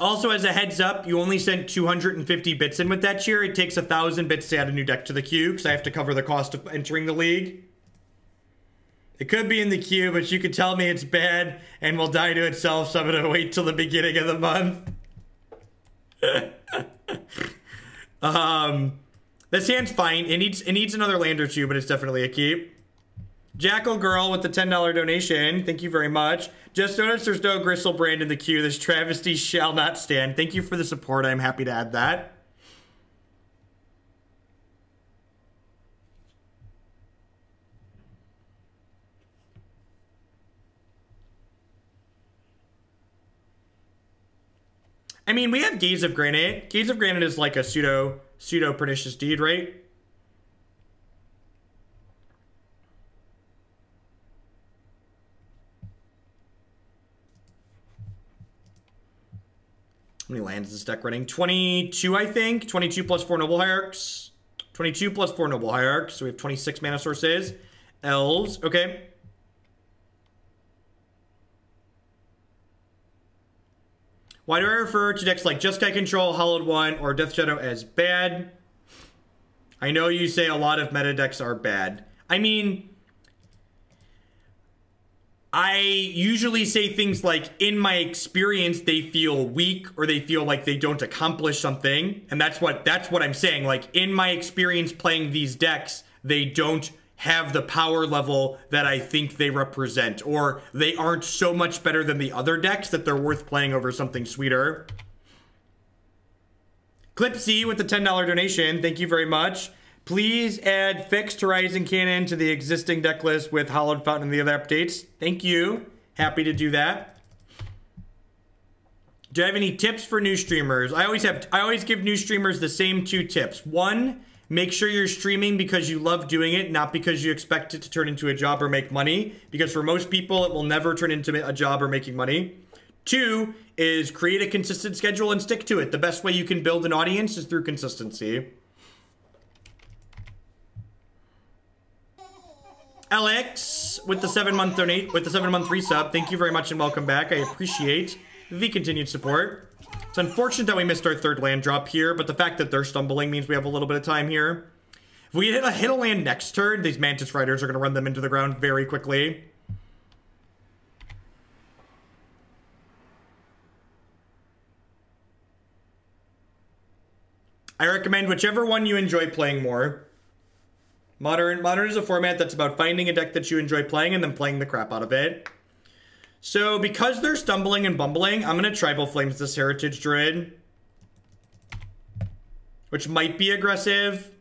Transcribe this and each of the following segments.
Also, as a heads up, you only sent 250 bits in with that cheer. It takes 1,000 bits to add a new deck to the queue, because I have to cover the cost of entering the league. It could be in the queue, but you could tell me it's bad and will die to itself, so I'm going to wait till the beginning of the month. This hand's fine. It needs another land or two, but it's definitely a keep. Jackal Girl with the $10 donation. Thank you very much. Just noticed there's no Gristle brand in the queue. This travesty shall not stand. Thank you for the support. I'm happy to add that. I mean, we have Gaze of Granite. Gaze of Granite is like a pseudo pernicious deed, right? How many lands is this deck running? 22, I think. 22 plus 4 Noble Hierarchs. 22 plus 4 Noble Hierarchs. So we have 26 mana sources. Elves. Okay. Why do I refer to decks like Jeskai Control, Hallowed One, or Death Shadow as bad? I know you say a lot of meta decks are bad. I mean, I usually say things like, in my experience, they feel weak or they feel like they don't accomplish something. And that's what I'm saying. Like, in my experience playing these decks, they don't have the power level that I think they represent, or they aren't so much better than the other decks that they're worth playing over something sweeter. Clipsy with the $10 donation. Thank you very much. Please add Fixed Horizon Cannon to the existing deck list with Hallowed Fountain and the other updates. Thank you. Happy to do that. Do I have any tips for new streamers? I always give new streamers the same 2 tips. 1, make sure you're streaming because you love doing it, not because you expect it to turn into a job or make money. Because for most people, it will never turn into a job or making money. 2 is create a consistent schedule and stick to it. The best way you can build an audience is through consistency. Alex with the 7-month donate, with the 7-month resub. Thank you very much and welcome back. I appreciate the continued support. It's unfortunate that we missed our 3rd land drop here, but the fact that they're stumbling means we have a little bit of time here. If we hit a land next turn, these Mantis Riders are going to run them into the ground very quickly. I recommend whichever one you enjoy playing more. Modern is a format that's about finding a deck that you enjoy playing and then playing the crap out of it. So, because they're stumbling and bumbling, I'm going to Tribal Flames this Heritage Druid. Which might be aggressive.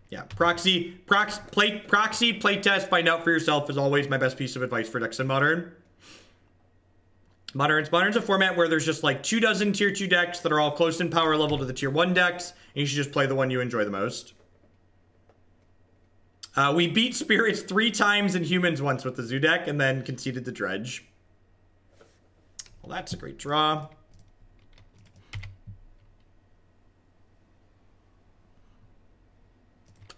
Yeah, proxy playtest, find out for yourself is always my best piece of advice for decks in Modern. Modern's a format where there's just like 24 tier 2 decks that are all close in power level to the tier 1 decks, and you should just play the one you enjoy the most. We beat Spirits 3 times and Humans once with the Zoo deck, and then conceded the Dredge. Well, that's a great draw.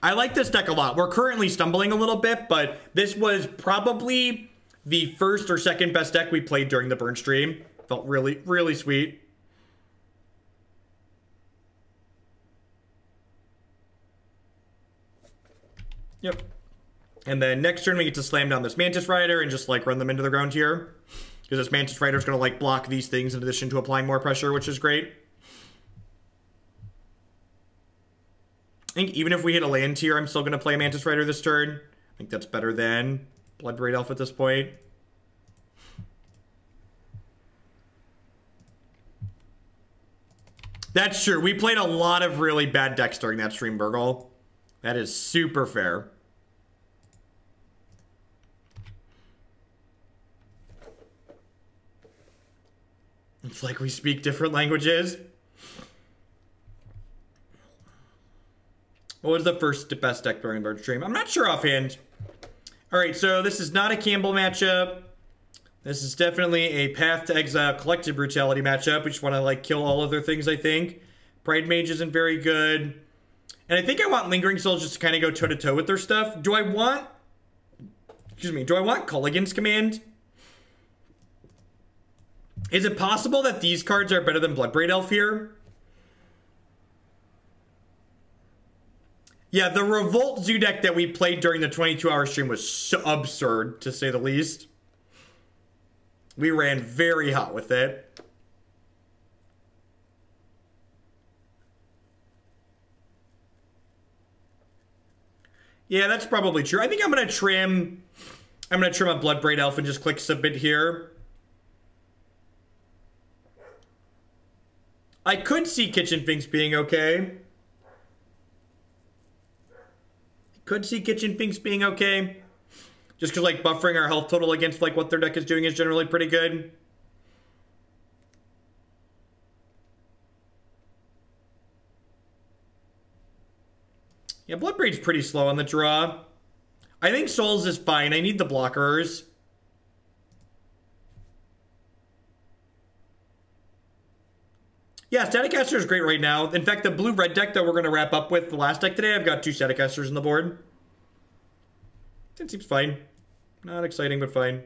I like this deck a lot. We're currently stumbling a little bit, but this was probably the 1st or 2nd best deck we played during the burn stream. Felt really, really sweet. Yep. And then next turn we get to slam down this Mantis Rider and just like run them into the ground here. Because this Mantis Rider is going to like block these things in addition to applying more pressure, which is great. I think even if we hit a land here, I'm still going to play Mantis Rider this turn. I think that's better than Bloodbraid Elf at this point. That's true. We played a lot of really bad decks during that stream, Burgle. That is super fair. It's like we speak different languages. What was the first best deck during Bird Stream? I'm not sure offhand. Alright, so this is not a Kambal matchup. This is definitely a Path to Exile Collective Brutality matchup. We just want to like kill all other things, I think. Pridemage isn't very good. And I think I want Lingering Souls just to kind of go toe-to-toe with their stuff. Do I want Kolaghan's Command? Is it possible that these cards are better than Bloodbraid Elf here? Yeah, the Revolt Zoo deck that we played during the 22-hour stream was so absurd, to say the least. We ran very hot with it. Yeah, that's probably true. I think I'm gonna trim a Bloodbraid Elf and just click submit here. I could see Kitchen Finks being okay. Could see Kitchen Finks being okay. Just because, like, buffering our health total against, like, what their deck is doing is generally pretty good. Yeah, Bloodbraid's pretty slow on the draw. I think Souls is fine. I need the blockers. Yeah, Staticaster is great right now. In fact, the blue-red deck that we're going to wrap up with the last deck today, I've got 2 Staticasters on the board. It seems fine. Not exciting, but fine.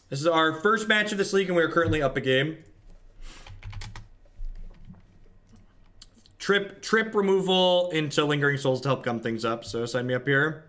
This is our first match of this league, and we are currently up a game. Trip removal into Lingering Souls to help gum things up, so sign me up here.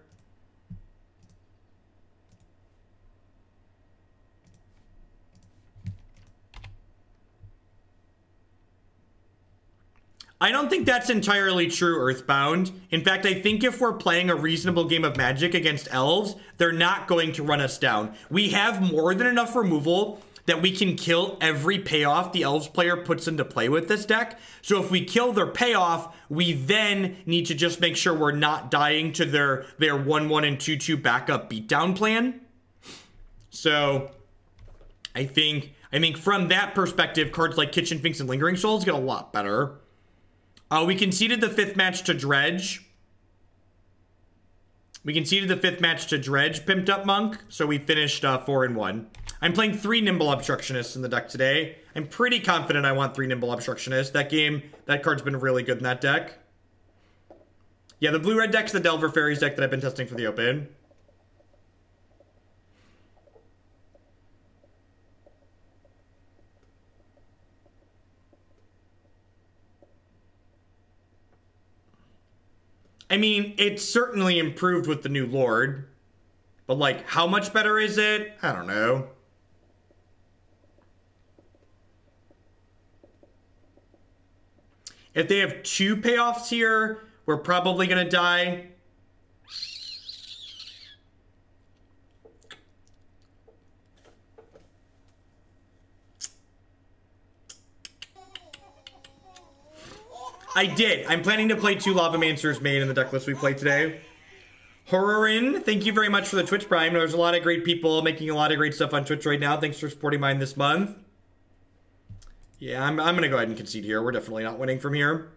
I don't think that's entirely true, Earthbound. In fact, I think if we're playing a reasonable game of Magic against Elves, they're not going to run us down. We have more than enough removal that we can kill every payoff the Elves player puts into play with this deck. So if we kill their payoff, we then need to just make sure we're not dying to their 1/1 and 2/2 backup beatdown plan. So I think from that perspective, cards like Kitchen Finks and Lingering Souls get a lot better. We conceded the 5th match to Dredge. Pimped Up Monk. So we finished 4-1. I'm playing 3 Nimble Obstructionists in the deck today. I'm pretty confident I want 3 Nimble Obstructionists. That card's been really good in that deck. Yeah, the blue-red deck's the Delver Fairies deck that I've been testing for the Open. I mean, it's certainly improved with the new Lord. But, like, how much better is it? I don't know. If they have 2 payoffs here, we're probably going to die. I did. I'm planning to play 2 Lavamancers main in the deck list we played today. Horrorin, thank you very much for the Twitch Prime. There's a lot of great people making a lot of great stuff on Twitch right now. Thanks for supporting mine this month. Yeah, I'm going to go ahead and concede here. We're definitely not winning from here.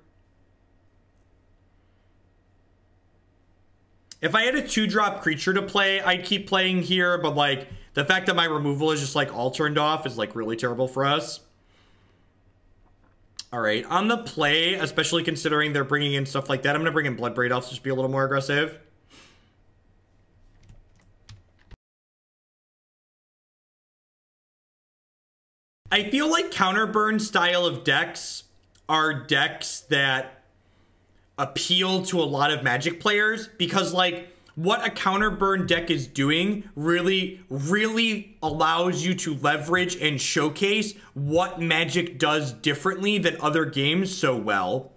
If I had a 2-drop creature to play, I'd keep playing here. But, like, the fact that my removal is just, like, all turned off is, like, really terrible for us. All right, on the play, especially considering they're bringing in stuff like that, I'm going to bring in Bloodbraid Elf to just be a little more aggressive. I feel like counterburn style of decks are decks that appeal to a lot of Magic players because, like, what a counterburn deck is doing really allows you to leverage and showcase what Magic does differently than other games so well.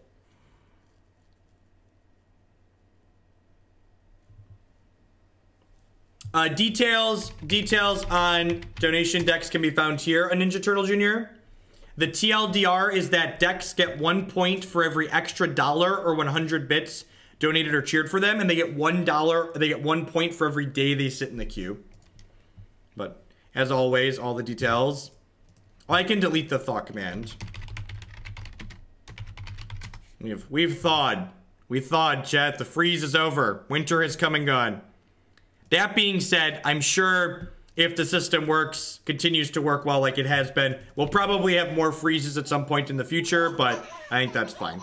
Details on donation decks can be found here on Ninja Turtle Jr. The TLDR is that decks get 1 point for every extra $1 or 100 bits donated or cheered for them, and they get $1. They get 1 point for every day they sit in the queue. But as always, all the details. Oh, I can delete the thaw command. We've thawed. We thawed, chat. The freeze is over. Winter has come and gone. That being said, I'm sure if the system continues to work well like it has been, we'll probably have more freezes at some point in the future, but I think that's fine.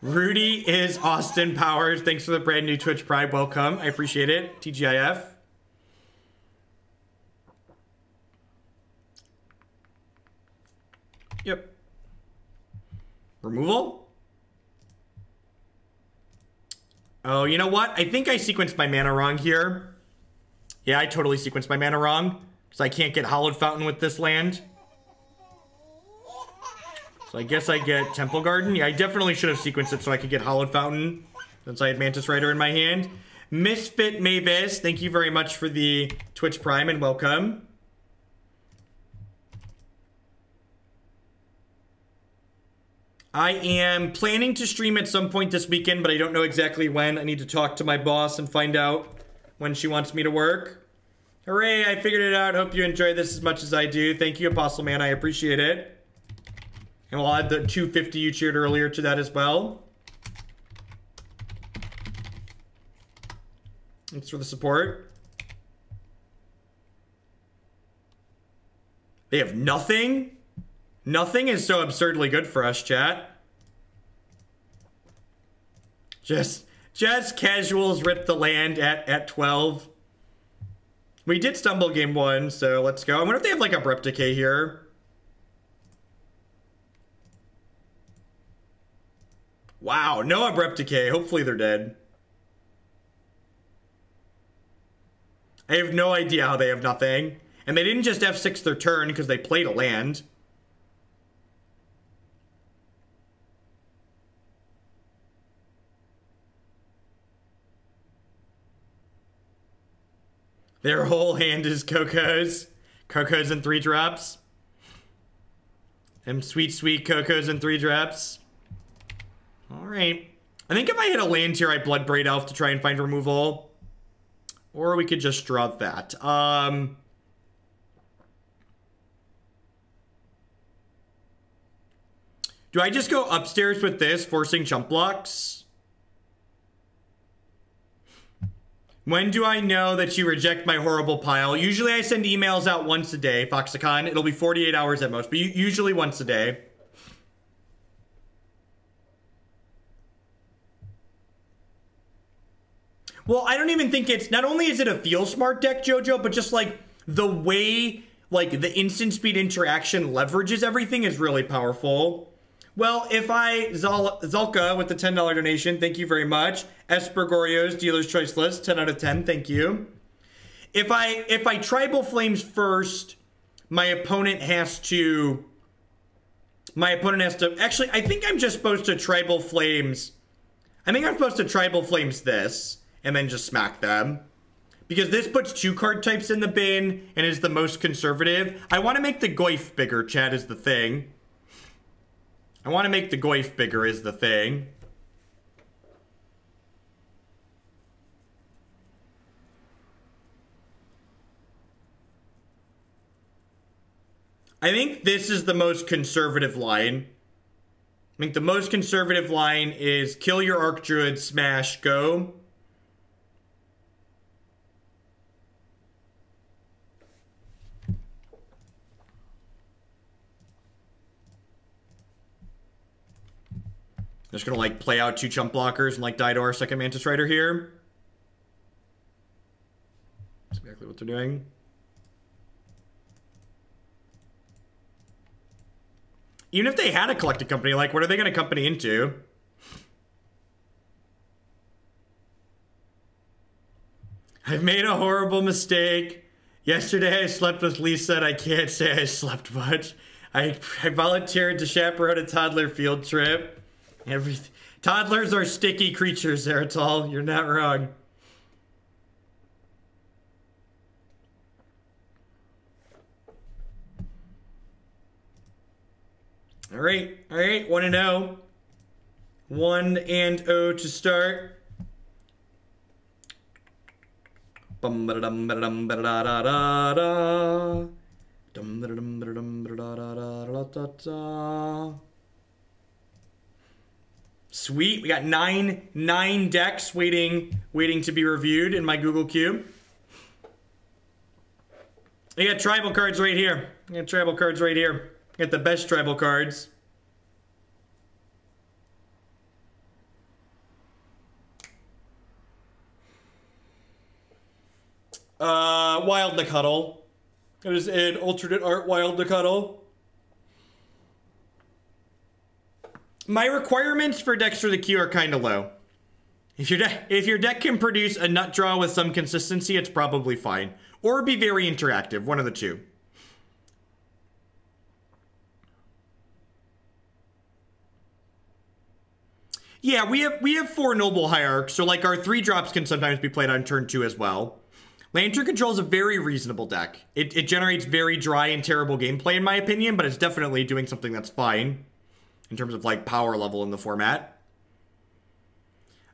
Rudy is Austin Powers. Thanks for the brand new Twitch Prime. Welcome. I appreciate it. TGIF. Yep. Removal? Oh, you know what? I think I sequenced my mana wrong here. Yeah, I totally sequenced my mana wrong. Because I can't get Hallowed Fountain with this land. So I guess I get Temple Garden. Yeah, I definitely should have sequenced it so I could get Hallowed Fountain. Since I had Mantis Rider in my hand. Misfit Mavis, thank you very much for the Twitch Prime and welcome. I am planning to stream at some point this weekend, but I don't know exactly when. I need to talk to my boss and find out when she wants me to work. Hooray, I figured it out. Hope you enjoy this as much as I do. Thank you, Apostle Man. I appreciate it. And we'll add the 250 you cheered earlier to that as well. Thanks for the support. They have nothing? Nothing is so absurdly good for us, chat. Just casuals rip the land at 12. We did stumble game 1, so let's go. I wonder if they have like Abrupt Decay here. Wow, no Abrupt Decay. Hopefully they're dead. I have no idea how they have nothing. And they didn't just F6 their turn because they played a land. Their whole hand is Cocos. Cocos and 3 drops. Them sweet, sweet Cocos and 3 drops. Alright. I think if I hit a land here, I Bloodbraid Elf to try and find removal. Or we could just draw that. Do I just go upstairs with this, forcing jump blocks? When do I know that you reject my horrible pile? Usually I send emails out once a day, Foxicon. It'll be 48 hours at most, but usually once a day. Well, I don't even think it's... Not only is it a feel smart deck, Jojo, but just, like, the way, like, the instant speed interaction leverages everything is really powerful. Well, if I... Zalka with the $10 donation, thank you very much. Espergorio's Dealer's Choice List, 10 out of 10, thank you. If I Tribal Flames first, my opponent has to... Actually, I think I'm just supposed to Tribal Flames... I think I'm supposed to Tribal Flames this... and then just smack them. Because this puts 2 card types in the bin and is the most conservative. I want to make the Goyf bigger, chat, is the thing. I want to make the Goyf bigger is the thing. I think this is the most conservative line. I think the most conservative line is kill your Archdruid, smash, go. Just gonna like play out 2 chump blockers and like die to our second Mantis Rider here. That's exactly what they're doing. Even if they had a collected company, like what are they gonna company into? I've made a horrible mistake. Yesterday I slept with Lisa and I can't say I slept much. I volunteered to chaperone a toddler field trip. Toddlers are sticky creatures, Eritol. You're not wrong. All right, 1-0. 1-0 to start. Bum ba dum ba dum ba da da da da. Dum ba dum ba dum ba da da da da. Sweet, we got nine decks waiting to be reviewed in my Google queue. I got tribal cards right here. I got the best tribal cards. Wild Nacatl. It is an alternate art Wild Nacatl. My requirements for decks for the queue are kind of low. If your deck can produce a nut draw with some consistency, it's probably fine. Or be very interactive, one of the two. Yeah, we have 4 Noble Hierarchs, so like our 3 drops can sometimes be played on turn 2 as well. Lantern Control is a very reasonable deck. It generates very dry and terrible gameplay in my opinion, but it's definitely doing something that's fine in terms of like power level in the format.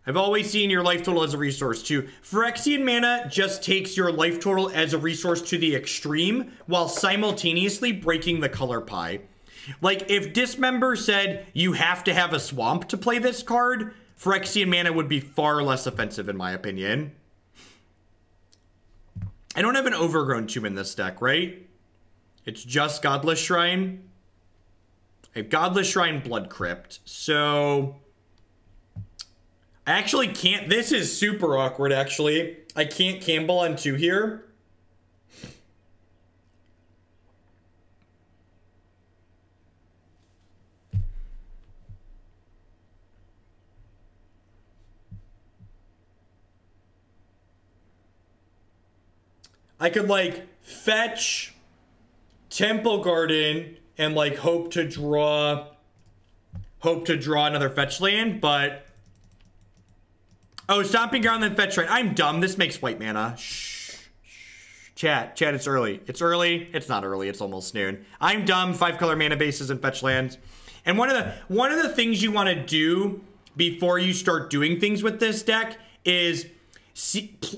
I've always seen your life total as a resource too. Phyrexian mana just takes your life total as a resource to the extreme while simultaneously breaking the color pie. Like, if Dismember said you have to have a swamp to play this card, Phyrexian mana would be far less offensive in my opinion. I don't have an Overgrown Tomb in this deck, right? It's just Godless Shrine. I have Godless Shrine, Blood Crypt. So I actually can't. This is super awkward, actually. I can't Kambal on 2 here. I could, like, fetch Temple Garden and, like, hope to draw another fetch land, but... Oh, Stomping Ground, then fetch right. I'm dumb. This makes white mana. Shh. Chat, it's early. It's early. It's not early. It's almost noon. I'm dumb. 5-color mana bases and fetch lands. And one of the things you want to do before you start doing things with this deck is...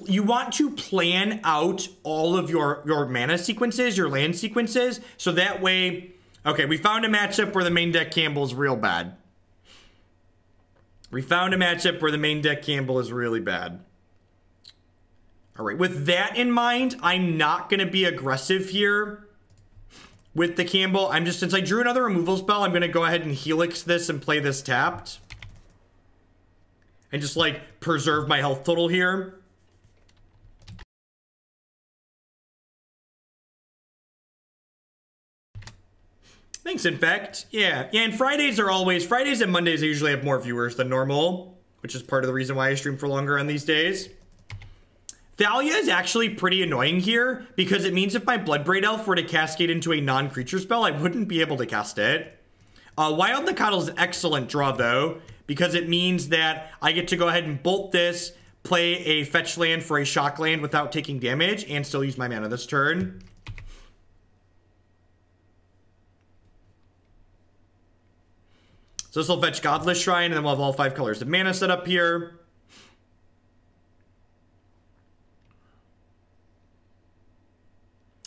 you want to plan out all of your mana sequences, your land sequences, so that way... Okay, we found a matchup where the main deck Kambal is real bad. We found a matchup where the main deck Kambal is really bad. Alright, with that in mind, I'm not going to be aggressive here with the Kambal. I'm just, since I drew another removal spell, I'm going to go ahead and Helix this and play this tapped. And just, like, preserve my health total here. Thanks, Infect. Yeah, and Fridays and Mondays I usually have more viewers than normal, which is part of the reason why I stream for longer on these days. Thalia is actually pretty annoying here, because it means if my Bloodbraid Elf were to cascade into a non-creature spell, I wouldn't be able to cast it. Wild Nacatl is an excellent draw, though, because it means that I get to go ahead and bolt this, play a fetch land for a shock land without taking damage, and still use my mana this turn. So this will fetch Godless Shrine, and then we'll have all 5 colors of mana set up here.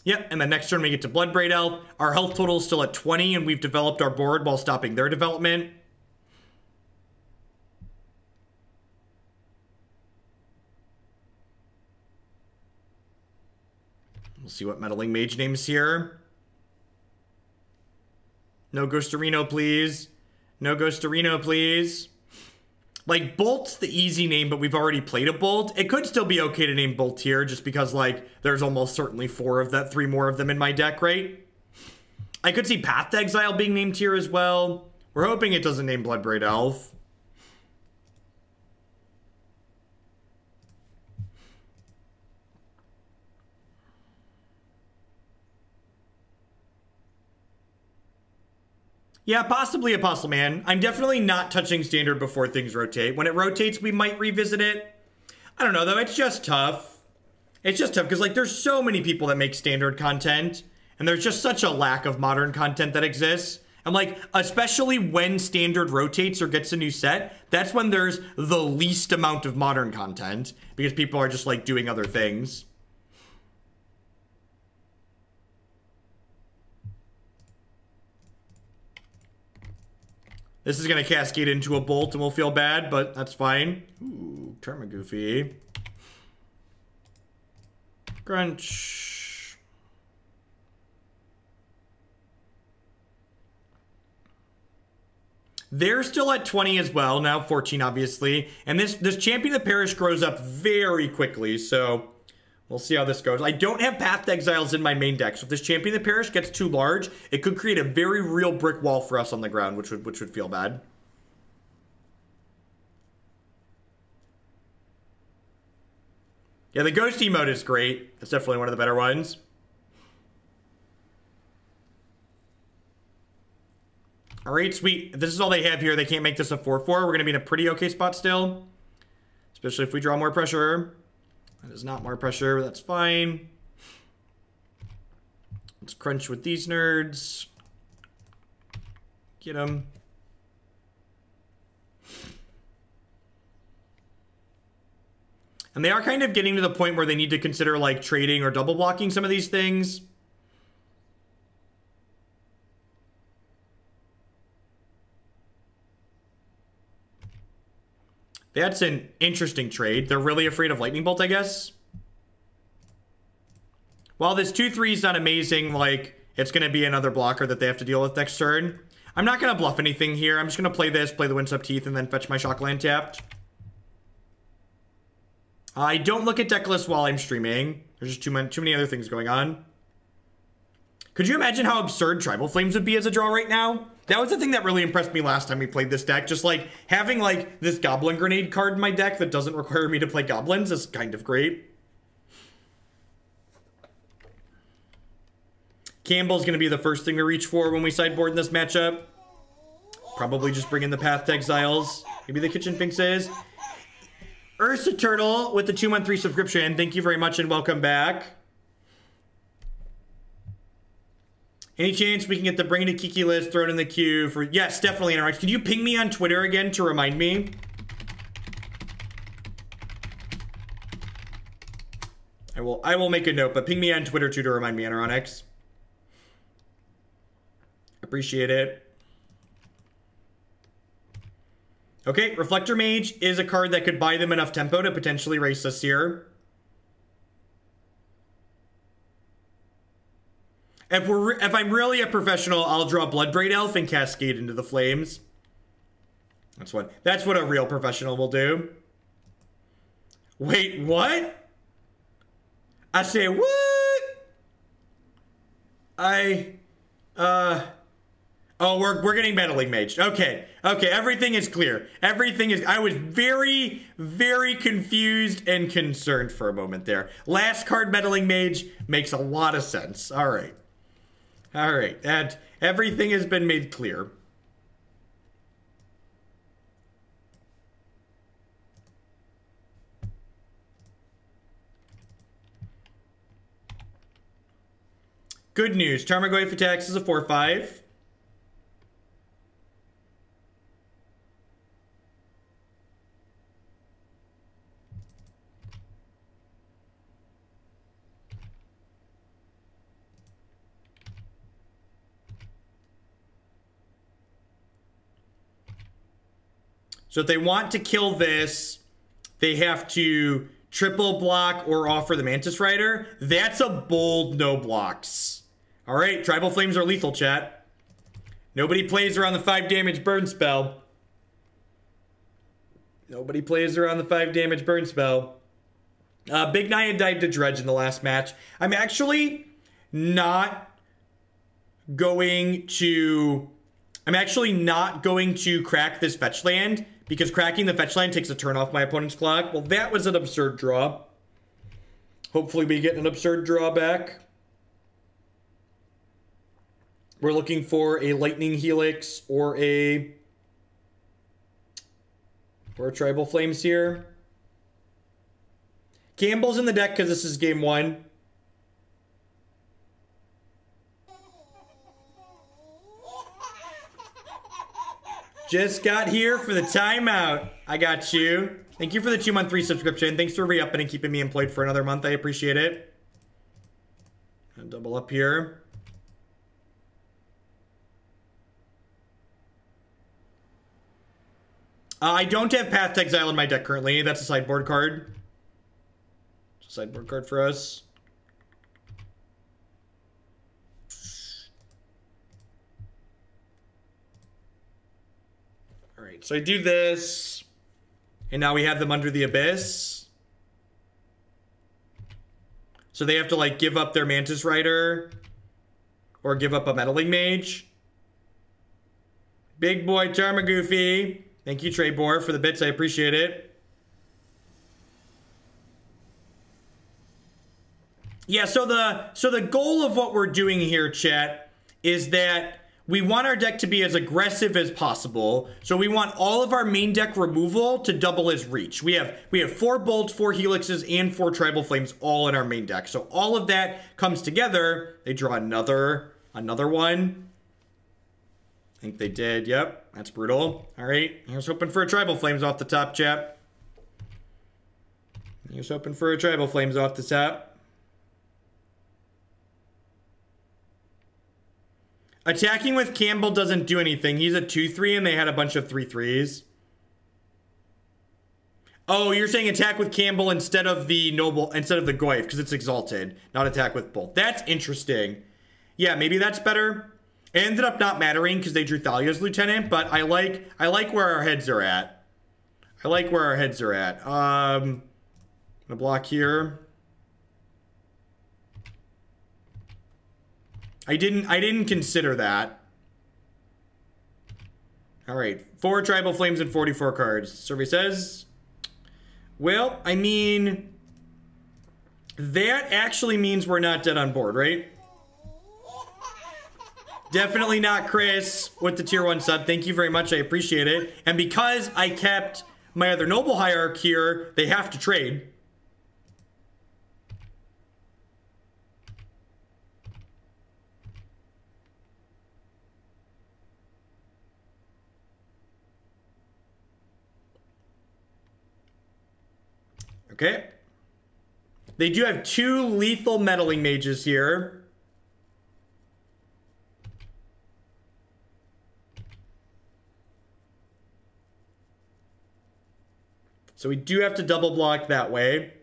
Yep, and then next turn we get to Bloodbraid Elf. Our health total is still at 20, and we've developed our board while stopping their development. We'll see what Meddling Mage names here. No Ghostarino, please. No Ghostarino, please. Like, Bolt's the easy name, but we've already played a Bolt. It could still be okay to name Bolt here, just because, like, there's almost certainly 3 more of them in my deck, right? I could see Path to Exile being named here as well. We're hoping it doesn't name Bloodbraid Elf. Yeah, possibly Apostle Man. I'm definitely not touching Standard before things rotate. When it rotates, we might revisit it. I don't know, though. It's just tough. It's just tough because, like, there's so many people that make Standard content, and there's just such a lack of Modern content that exists. And, like, especially when Standard rotates or gets a new set, that's when there's the least amount of Modern content because people are just, like, doing other things. This is going to cascade into a Bolt and we'll feel bad, but that's fine. Ooh, Tarmogoyf. Crunch. They're still at 20 as well, now 14 obviously. And this Champion of the Parish grows up very quickly, so we'll see how this goes. I don't have Path to Exiles in my main deck, so if this Champion of the Parish gets too large, it could create a very real brick wall for us on the ground, which would feel bad. Yeah, the Ghost emote is great. It's definitely one of the better ones. All right, sweet. If this is all they have here, they can't make this a 4-4. We're going to be in a pretty okay spot still. Especially if we draw more pressure. That is not more pressure, but that's fine. Let's crunch with these nerds. Get them. And they are kind of getting to the point where they need to consider like trading or double blocking some of these things. That's an interesting trade. They're really afraid of Lightning Bolt, I guess. While this 2/3 is not amazing, like, it's going to be another blocker that they have to deal with next turn. I'm not going to bluff anything here. I'm just going to play this, play the Windswept Heath, and then fetch my Shockland tapped. I don't look at decklist while I'm streaming. There's just too many other things going on. Could you imagine how absurd Tribal Flames would be as a draw right now? That was the thing that really impressed me last time we played this deck. Just like having like this Goblin Grenade card in my deck that doesn't require me to play Goblins is kind of great. Kambal's going to be the first thing to reach for when we sideboard in this matchup. Probably just bring in the Path to Exiles. Maybe the Kitchen Finks is. Ursa Turtle with the 2-1-3 subscription. Thank you very much and welcome back. Any chance we can get the Bring It to Kiki list thrown in the queue for... Yes, definitely, Interact. Can you ping me on Twitter again to remind me? I will make a note, but ping me on Twitter too to remind me, Anoronix. Appreciate it. Okay, Reflector Mage is a card that could buy them enough tempo to potentially race us here. If I'm really a professional, I'll draw Bloodbraid Elf and Cascade into the flames. That's what a real professional will do. Wait, what? I say what? Oh, we're getting Meddling Mage. Okay, everything is clear. I was very, very confused and concerned for a moment there. Last card, Meddling Mage, makes a lot of sense. All right, that everything has been made clear. Good news, Tarmogoyf attacks is a 4/5. So if they want to kill this, they have to triple block or offer the Mantis Rider. That's a bold no blocks. All right, Tribal Flames are lethal, chat. Nobody plays around the 5 damage burn spell. Nobody plays around the 5 damage burn spell. Big Naya died to Dredge in the last match. I'm actually not going to crack this fetch land, because cracking the fetch land takes a turn off my opponent's clock. Well, that was an absurd draw. Hopefully we get an absurd draw back. We're looking for a Lightning Helix or a Tribal Flames here. Kambal's in the deck because this is game 1. Just got here for the timeout. I got you. Thank you for the 2-month free subscription. Thanks for re-upping and keeping me employed for another month. I appreciate it. I'll double up here. I don't have Path to Exile in my deck currently. That's a sideboard card. It's a sideboard card for us. Alright, so I do this. And now we have them under the Abyss. So they have to, like, give up their Mantis Rider. Or give up a Meddling Mage. Big boy Tarmogoyf. Thank you, Trebor, for the bits. I appreciate it. Yeah, so the goal of what we're doing here, chat, is that we want our deck to be as aggressive as possible. So we want all of our main deck removal to double its reach. We have 4 bolts, 4 helixes, and 4 tribal flames all in our main deck. So all of that comes together. They draw another one. I think they did. Yep, that's brutal. All right, here's hoping for a tribal flames off the top, chat. Here's hoping for a tribal flames off the top. Attacking with Kambal doesn't do anything. He's a 2/3 and they had a bunch of 3/3s. Oh, you're saying attack with Kambal instead of the Goyf because it's exalted, not attack with bolt. That's interesting. Yeah, maybe that's better. It ended up not mattering because they drew Thalia's lieutenant, but I like where our heads are at. I'm gonna block here. I didn't consider that. All right, 4 tribal flames and 44 cards. Survey says, well, I mean, that actually means we're not dead on board, right? Definitely not Chris with the tier 1 sub. Thank you very much. I appreciate it. And because I kept my other Noble Hierarch here, they have to trade. Okay. They do have 2 lethal meddling mages here. So we do have to double block that way.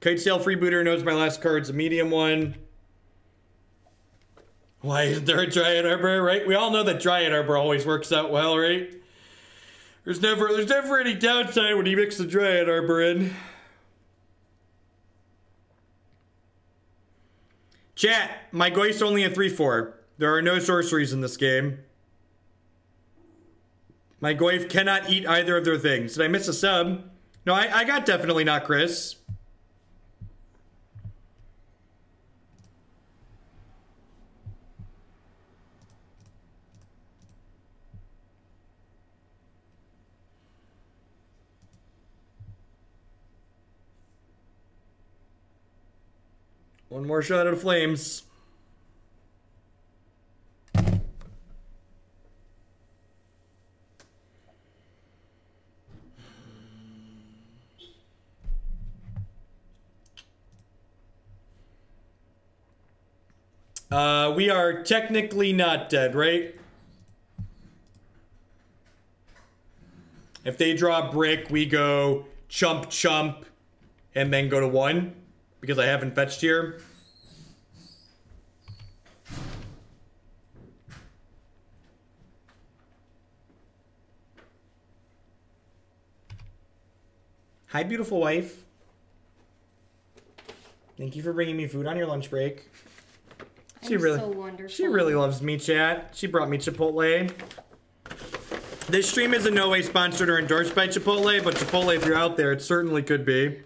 Kite Sail Freebooter knows my last card's a medium one. Why isn't there a Dryad Arbor, right? We all know that Dryad Arbor always works out well, right? There's never any downside when you mix the Dryad Arbor in. Chat, my Goyf's only a 3/4. There are no sorceries in this game. My Goyf cannot eat either of their things. Did I miss a sub? No, I got definitely not Chris. One more shot at flames. We are technically not dead, right? If they draw brick, we go chump chump and then go to 1 because I haven't fetched here. Hi, beautiful wife. Thank you for bringing me food on your lunch break. So wonderful. She really loves me, chat. She brought me Chipotle. This stream is in no way sponsored or endorsed by Chipotle, but Chipotle, if you're out there, it certainly could be.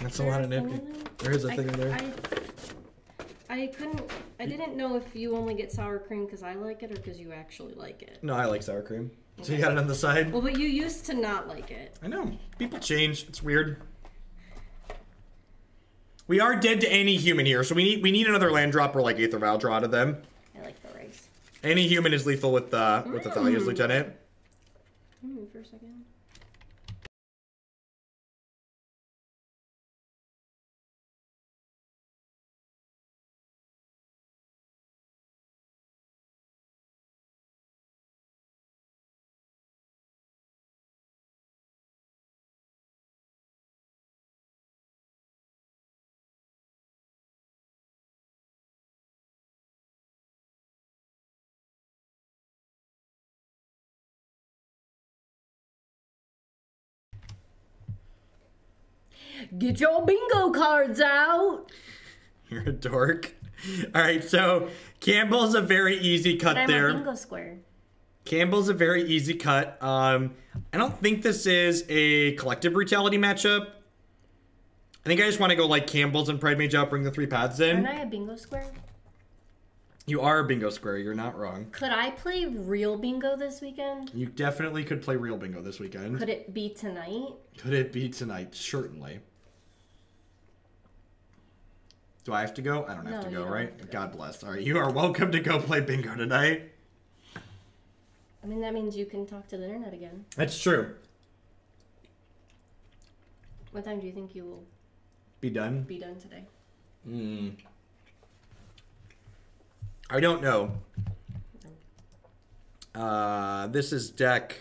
That's a lot of nippy. There is a thing in there. I didn't know if you only get sour cream because I like it or because you actually like it. No, I like sour cream. So you got it on the side? Well, but you used to not like it. I know. People change. It's weird. We are dead to any human here, so we need another land drop or like Aether Vial draw to them. I like the race. Any human is lethal with the Thalia's lieutenant. For a second. Get your bingo cards out. You're a dork. All right, so Kambal's a very easy cut there. I'm a bingo square. Kambal's a very easy cut. I don't think this is a Collective Brutality matchup. I think I just want to go like Kambal's and Pridemage out, bring the 3 paths in. Aren't I a bingo square? You are a bingo square, you're not wrong. Could I play real bingo this weekend? You definitely could play real bingo this weekend. Could it be tonight? Could it be tonight? Certainly. Do I have to go? I don't have to go, right? To go. God bless. All right, you are welcome to go play bingo tonight. I mean, that means you can talk to the internet again. That's true. What time do you think you will be done? Be done today. I don't know. This is deck.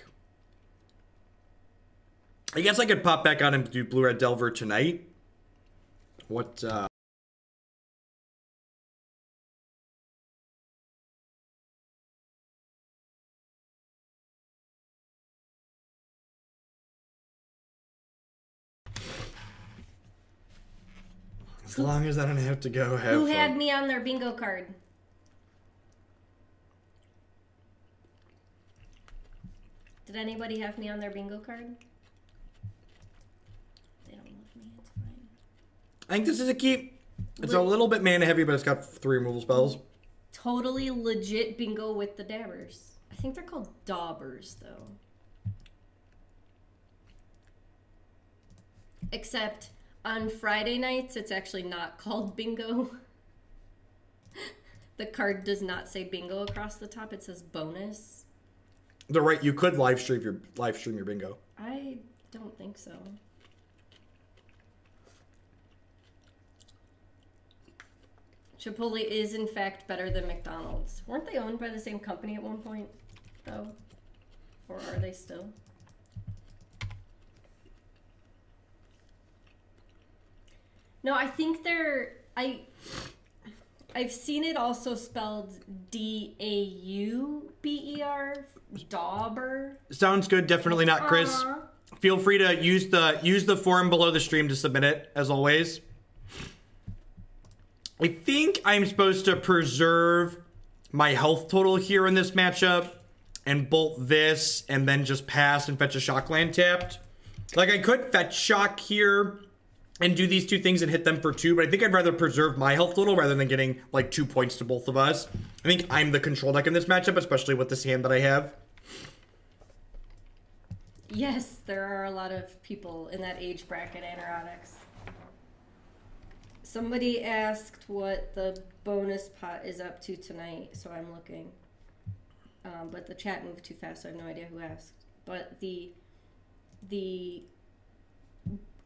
I guess I could pop back on and do Blue Red Delver tonight. What? As long as I don't have to go have Who fun. had me on their bingo card? Did anybody have me on their bingo card? They don't love me, it's fine. I think this is a keep. It's a little bit mana heavy, but it's got 3 removal spells. Totally legit bingo with the dabbers. I think they're called daubers, though. Except on Friday nights, it's actually not called bingo. The card does not say bingo across the top. It says bonus. They're right. You could live stream your bingo. I don't think so. Chipotle is in fact better than McDonald's. Weren't they owned by the same company at one point, though? Or are they still? No, I think they're... I've seen it also spelled D-A-U-B-E-R. Dauber. Sounds good. Definitely not Chris. Feel free to use the form below the stream to submit it, as always. I think I'm supposed to preserve my health total here in this matchup and bolt this and then just pass and fetch a shock land tapped. Like, I could fetch shock here and do these 2 things and hit them for 2, but I think I'd rather preserve my health total rather than getting, like, 2 points to both of us. I think I'm the control deck in this matchup, especially with this hand that I have. Yes, there are a lot of people in that age bracket, Anorerotics. Somebody asked what the bonus pot is up to tonight, so I'm looking. But the chat moved too fast, so I have no idea who asked. But the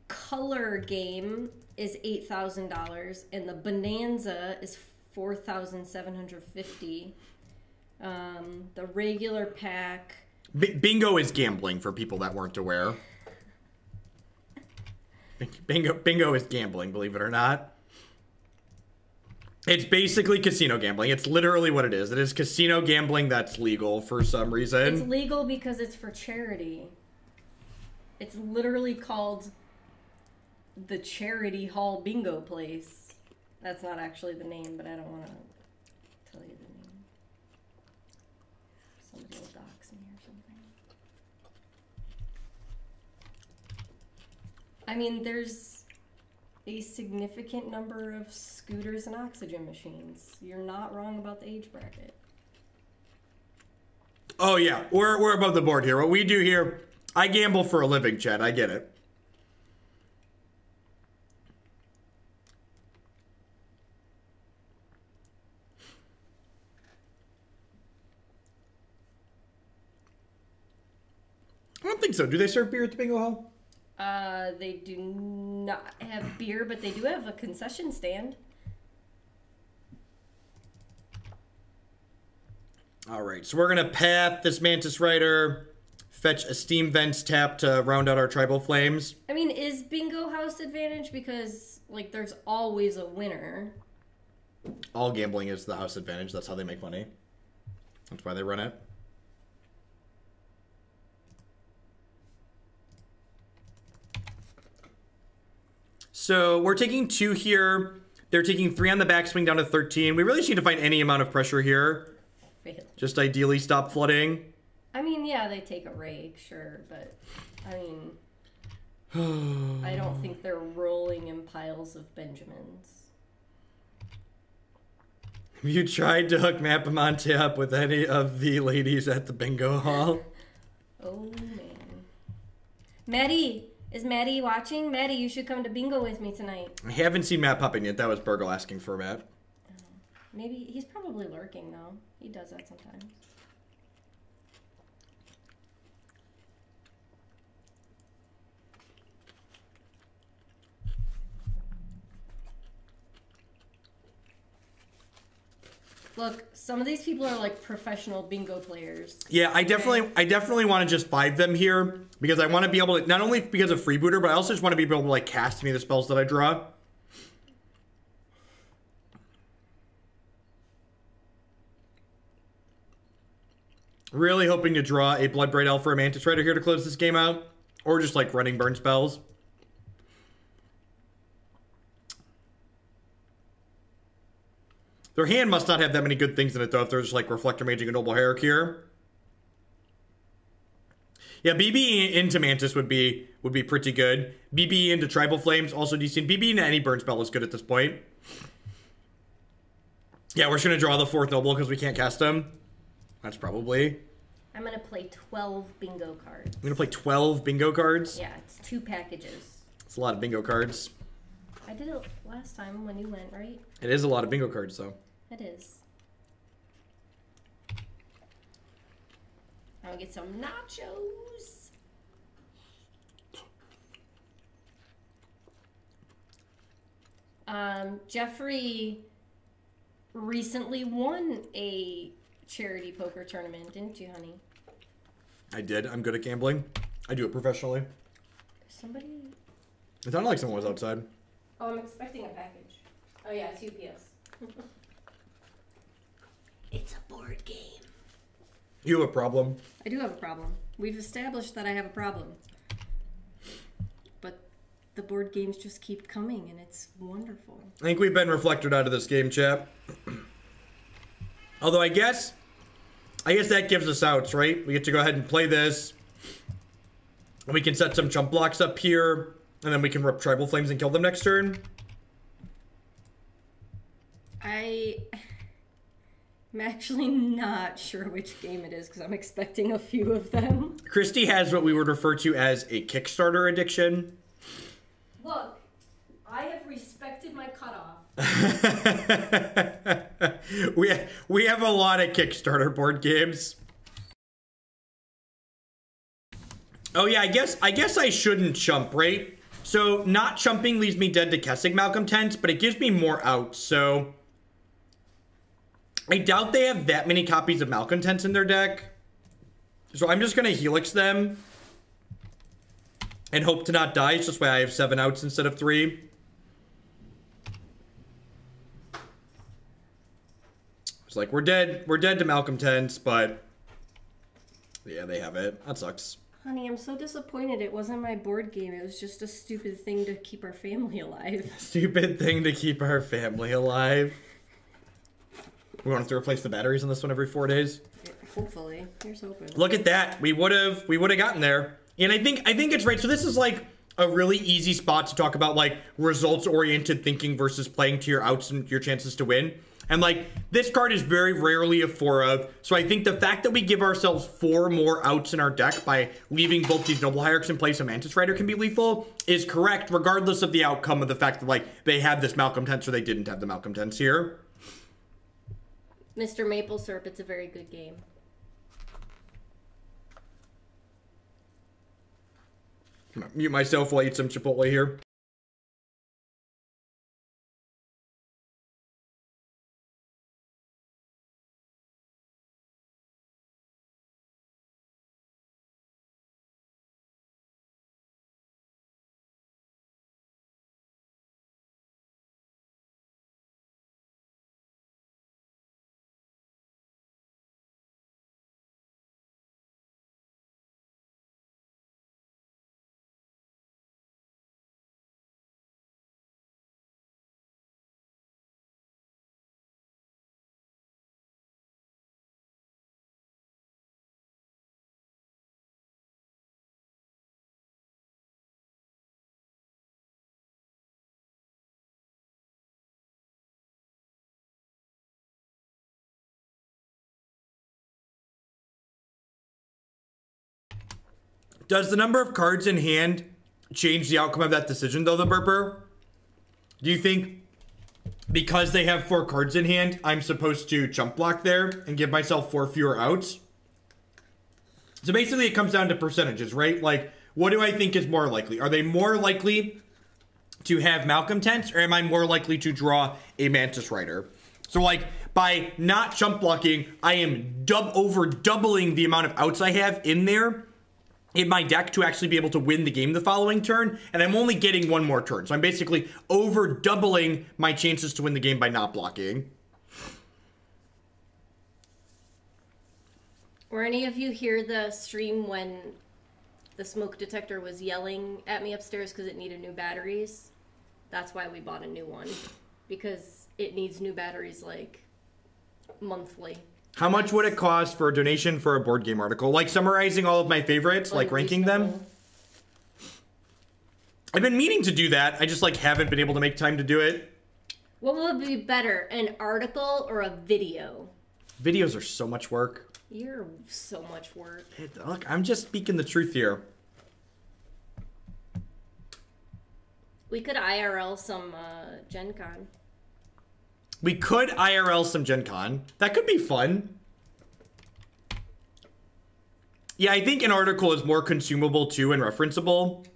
color game is $8,000, and the Bonanza is $4,750. The regular pack... Bingo is gambling for people that weren't aware. Bingo is gambling, believe it or not. It's basically casino gambling. It's literally what it is. It is casino gambling that's legal for some reason. It's legal because it's for charity. It's literally called the Charity Hall Bingo Place. That's not actually the name, but I don't want to tell you the name. Somebody will dox me or something. I mean, there's a significant number of scooters and oxygen machines. You're not wrong about the age bracket. Oh yeah, we're above the board here. What we do here, I gamble for a living, Chad. I get it. I don't think so. Do they serve beer at the bingo hall? They do not have beer, but they do have a concession stand. All right, so we're gonna path this Mantis Rider, fetch a Steam Vents tap to round out our Tribal Flames. I mean, is bingo house advantage? Because, like, there's always a winner. All gambling is the house advantage. That's how they make money. That's why they run it. So we're taking 2 here. They're taking 3 on the backswing down to 13. We really just need to find any amount of pressure here. Really? Just ideally stop flooding. mean, yeah, they take a rake, sure, but I mean, I don't think they're rolling in piles of Benjamins. Have you tried to hook Mapamonte up with any of the ladies at the bingo hall? Oh, man. Maddie! Is Maddie watching? Maddie, you should come to bingo with me tonight. I haven't seen Matt popping yet. That was Burgle asking for Matt. Maybe he's probably lurking, though. He does that sometimes. Look, some of these people are like professional bingo players. Yeah, I definitely want to just 5 them here because I want to be able to, not only because of freebooter, but I also just want to be able to like cast any of the spells that I draw. Really hoping to draw a Bloodbraid Elf or a Mantis Rider here to close this game out, or just like running burn spells. Their hand must not have that many good things in it, though, if they're just, like, Reflector Maging a Noble Hierarch here. Yeah, BB into Mantis would be pretty good. BB into Tribal Flames, also decent. BB into any burn spell is good at this point. Yeah, we're just going to draw the 4th Noble because we can't cast them. That's probably... I'm going to play 12 bingo cards. I'm going to play 12 bingo cards? Yeah, it's 2 packages. It's a lot of bingo cards. I did it last time when you went, right? It is a lot of bingo cards, though. It is. I'll get some nachos. Jeffrey recently won a charity poker tournament, didn't you, honey? I did. I'm good at gambling. I do it professionally. Somebody... It sounded like someone was outside. Oh, I'm expecting a package. Oh, yeah, it's UPS. It's a board game. You have a problem. I do have a problem. We've established that I have a problem. But the board games just keep coming, and it's wonderful. I think we've been reflected out of this game, chap. Although I guess that gives us outs, right? We get to go ahead and play this. And we can set some jump blocks up here. And then we can rip Tribal Flames and kill them next turn. I'm actually not sure which game it is because I'm expecting a few of them. Christy has what we would refer to as a Kickstarter addiction. Look, I have respected my cutoff. we have a lot of Kickstarter board games. Oh yeah, I guess I shouldn't chump, right? So not chumping leaves me dead to Kessig Malcontents, but it gives me more outs, so I doubt they have that many copies of Malcontents in their deck. So I'm just gonna Helix them and hope to not die. It's just why I have 7 outs instead of 3. It's like we're dead to Malcontents, but yeah, they have it. That sucks. Honey, I'm so disappointed it wasn't my board game. It was just a stupid thing to keep our family alive. Stupid thing to keep our family alive. We want to replace the batteries on this one every 4 days. Yeah, hopefully. Here's hoping. Look at that. We would have gotten there. And I think it's right. So this is like a really easy spot to talk about like results-oriented thinking versus playing to your outs and your chances to win. And like this card is very rarely a 4 of. So I think the fact that we give ourselves 4 more outs in our deck by leaving both these Noble Hierarchs in place, a Mantis Rider can be lethal, is correct regardless of the outcome of the fact that like they had this Malcontents or they didn't have the Malcontents here. Mr. Maple Syrup, it's a very good game. Mute myself while I eat some Chipotle here. Does the number of cards in hand change the outcome of that decision, though, the Burper? Do you think because they have 4 cards in hand, I'm supposed to chump block there and give myself 4 fewer outs? So basically, it comes down to percentages, right? Like, what do I think is more likely? Are they more likely to have Malcontents, or am I more likely to draw a Mantis Rider? So, like, by not chump blocking, I am doubling the amount of outs I have in there in my deck to actually be able to win the game the following turn, and I'm only getting 1 more turn. So I'm basically over doubling my chances to win the game by not blocking. Were any of you hear the stream when the smoke detector was yelling at me upstairs because it needed new batteries? That's why we bought a new one. Because it needs new batteries, like, monthly. How much would it cost for a donation for a board game article? Like summarizing all of my favorites, like ranking them? I've been meaning to do that. I just like haven't been able to make time to do it. What would be better, an article or a video? Videos are so much work. You're so much work. Look, I'm just speaking the truth here. We could IRL some Gen Con. We could IRL some Gen Con. That could be fun. Yeah, I think an article is more consumable too and referenceable.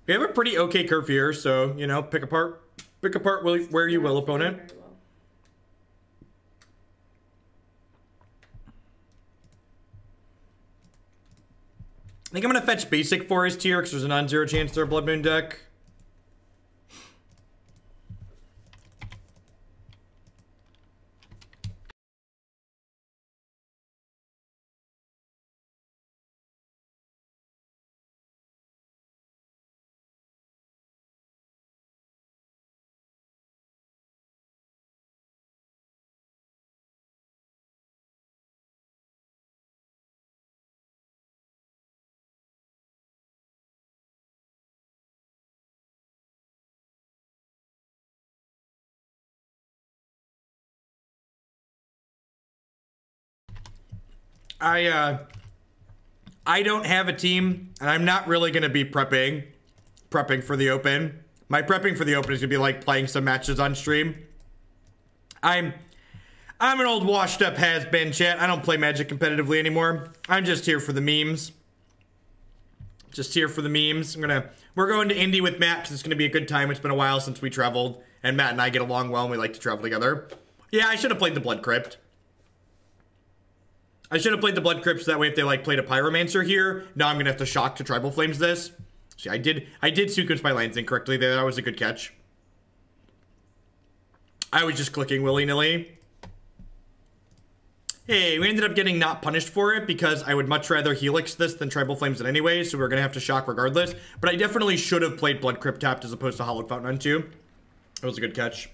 We have a pretty okay curve here, so, you know, pick apart where you will, opponent. I think I'm going to fetch Basic Forest here because there's a non-zero chance they're a Blood Moon deck. I don't have a team, and I'm not really going to be prepping for the Open. My prepping for the Open is going to be like playing some matches on stream. I'm an old washed up has-been, chat. I don't play Magic competitively anymore. I'm just here for the memes. Just here for the memes. We're going to Indy with Matt because it's going to be a good time. It's been a while since we traveled, and Matt and I get along well and we like to travel together. Yeah, I should have played the Blood Crypt. I should have played the Blood Crypt so that way if they like played a Pyromancer here, now I'm gonna have to shock to Tribal Flames this. See, I did sequence my lands incorrectly there. That was a good catch. I was just clicking willy-nilly. Hey, we ended up getting not punished for it because I would much rather Helix this than Tribal Flames it anyway, so we're gonna have to shock regardless. But I definitely should have played Blood Crypt tapped as opposed to Hallowed Fountain on 2. That was a good catch.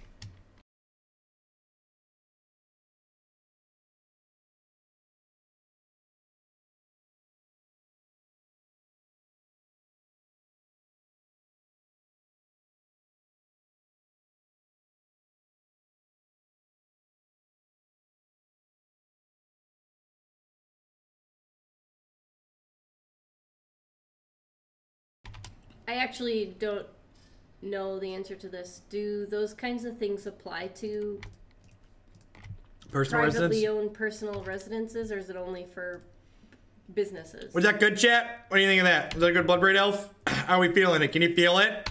I actually don't know the answer to this. Do those kinds of things apply to Personal privately residence? owned personal residences, or is it only for businesses? Was that good, chat? What do you think of that? Was that a good Bloodbraid Elf? How are we feeling it? Can you feel it?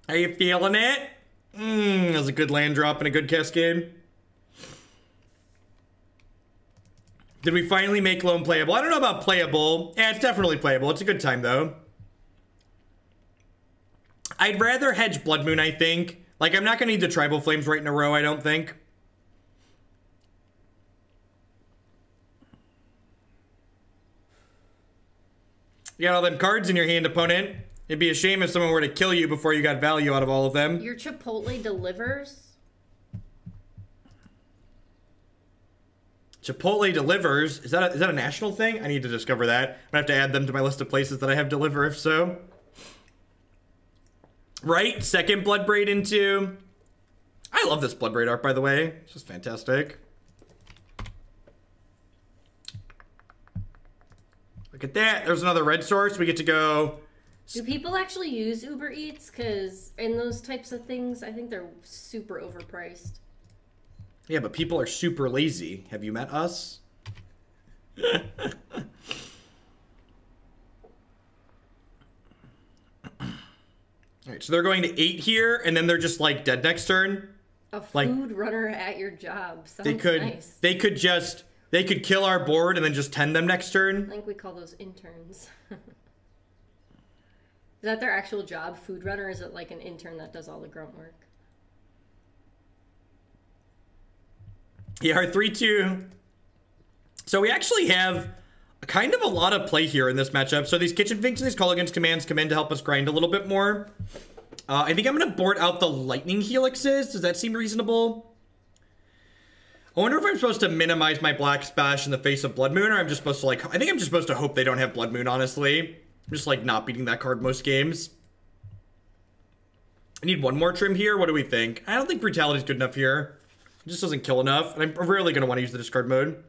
Are you feeling it? That was a good land drop and a good cascade. Did we finally make Loam playable? I don't know about playable. Yeah, it's definitely playable. It's a good time, though. I'd rather hedge Blood Moon, I think. Like, I'm not going to need the Tribal Flames right in a row, I don't think. You got all them cards in your hand, opponent. It'd be a shame if someone were to kill you before you got value out of all of them. Your Chipotle delivers? Chipotle delivers? Is that a national thing? I need to discover that. I'm going to have to add them to my list of places that I have deliver, if so. Right? Second Bloodbraid into... I love this Bloodbraid art, by the way. It's just fantastic. Look at that. There's another red source. We get to go. Do people actually use Uber Eats? Because in those types of things, I think they're super overpriced. Yeah, but people are super lazy. Have you met us? All right, so they're going to 8 here, and then they're just like dead next turn. A food runner at your job. Sounds nice. They could kill our board and then just tend them next turn. I think we call those interns. Is that their actual job, food runner, or is it like an intern that does all the grunt work? Yeah, our 3-2. So we actually have kind of a lot of play here in this matchup. So these Kitchen Finks and these Kolaghan's commands come in to help us grind a little bit more. I think I'm going to board out the Lightning Helixes. Does that seem reasonable? I wonder if I'm supposed to minimize my Black Splash in the face of Blood Moon, or I'm just supposed to like... I think I'm just supposed to hope they don't have Blood Moon, honestly. I'm just like not beating that card most games. I need one more trim here. What do we think? I don't think Brutality is good enough here. It just doesn't kill enough. And I'm rarely going to want to use the discard mode.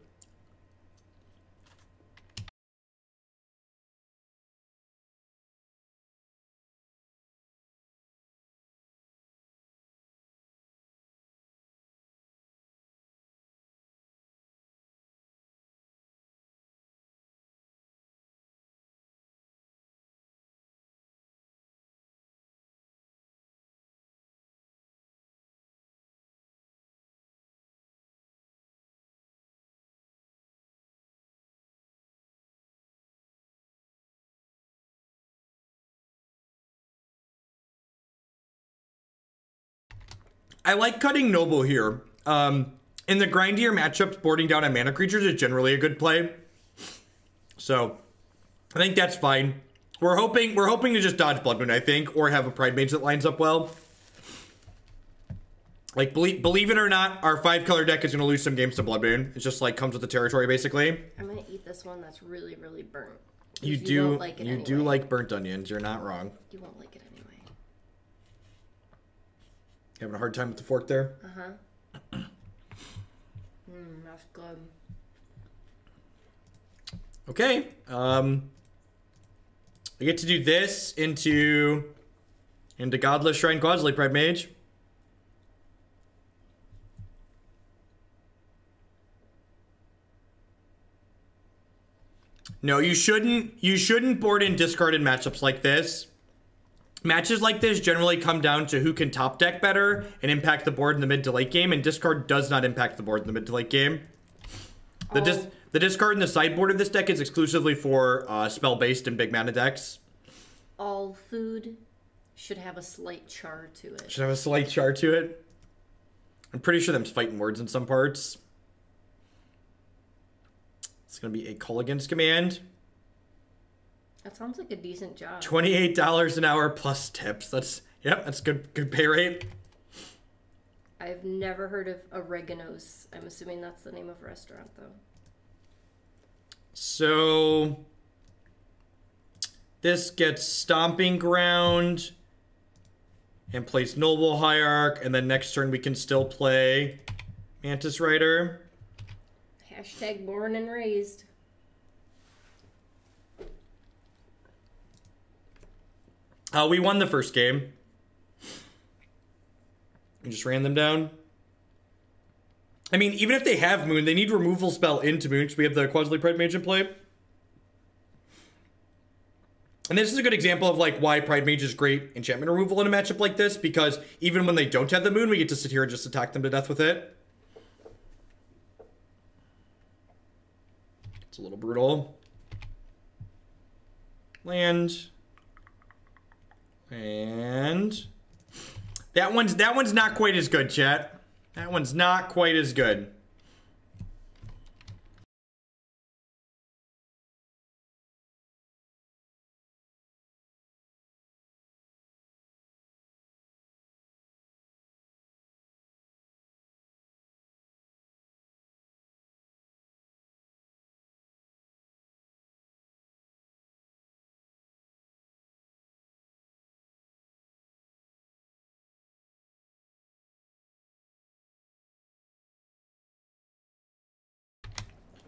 I like cutting Noble here. In the grindier matchups, boarding down on mana creatures is generally a good play. So, I think that's fine. We're hoping to just dodge Blood Moon, I think, or have a Pridemage that lines up well. Like, believe it or not, our 5-color deck is going to lose some games to Blood Moon. It just, like, comes with the territory, basically. I'm going to eat this one that's really, really burnt. You do like it anyway. Do like burnt onions. You're not wrong. You won't like it anyway. Having a hard time with the fork there? Uh-huh. That's good. Okay. We get to do this into Godless Shrine, Qasali Pridemage. No, you shouldn't board in discard in matchups like this. Matches like this generally come down to who can top deck better and impact the board in the mid to late game, and discard does not impact the board in the mid to late game. The discard in the sideboard of this deck is exclusively for spell-based and big mana decks. All food should have a slight char to it. Should have a slight char to it. I'm pretty sure them's fighting words in some parts. It's going to be a Kolaghan's command. That sounds like a decent job. $28 an hour plus tips. That's good pay rate. I've never heard of Oreganos. I'm assuming that's the name of a restaurant, though. So this gets Stomping Ground and plays Noble Hierarch, and then next turn we can still play Mantis Rider. Hashtag born and raised. We won the first game. We just ran them down. I mean, even if they have Moon, they need removal spell into Moon, because we have the Qasali Pridemage in play. And this is a good example of like why Pridemage is great enchantment removal in a matchup like this, because even when they don't have the Moon, we get to sit here and just attack them to death with it. It's a little brutal. Land. And that one's not quite as good, chat. That one's not quite as good.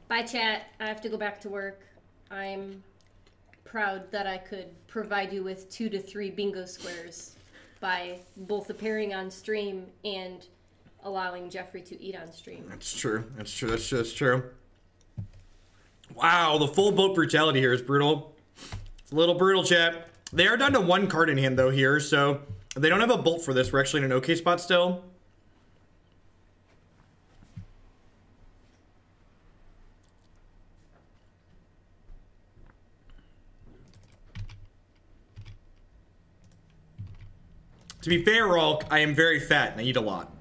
Bye, chat. I have to go back to work. I'm proud that I could provide you with 2 to 3 bingo squares by both appearing on stream and allowing Jeffrey to eat on stream. That's true. That's true. That's true. That's true. Wow, the full boat brutality here is brutal. It's a little brutal, chat. They are down to 1 card in hand, though, here, so they don't have a bolt for this. We're actually in an okay spot still. To be fair, Rolk, I am very fat and I eat a lot.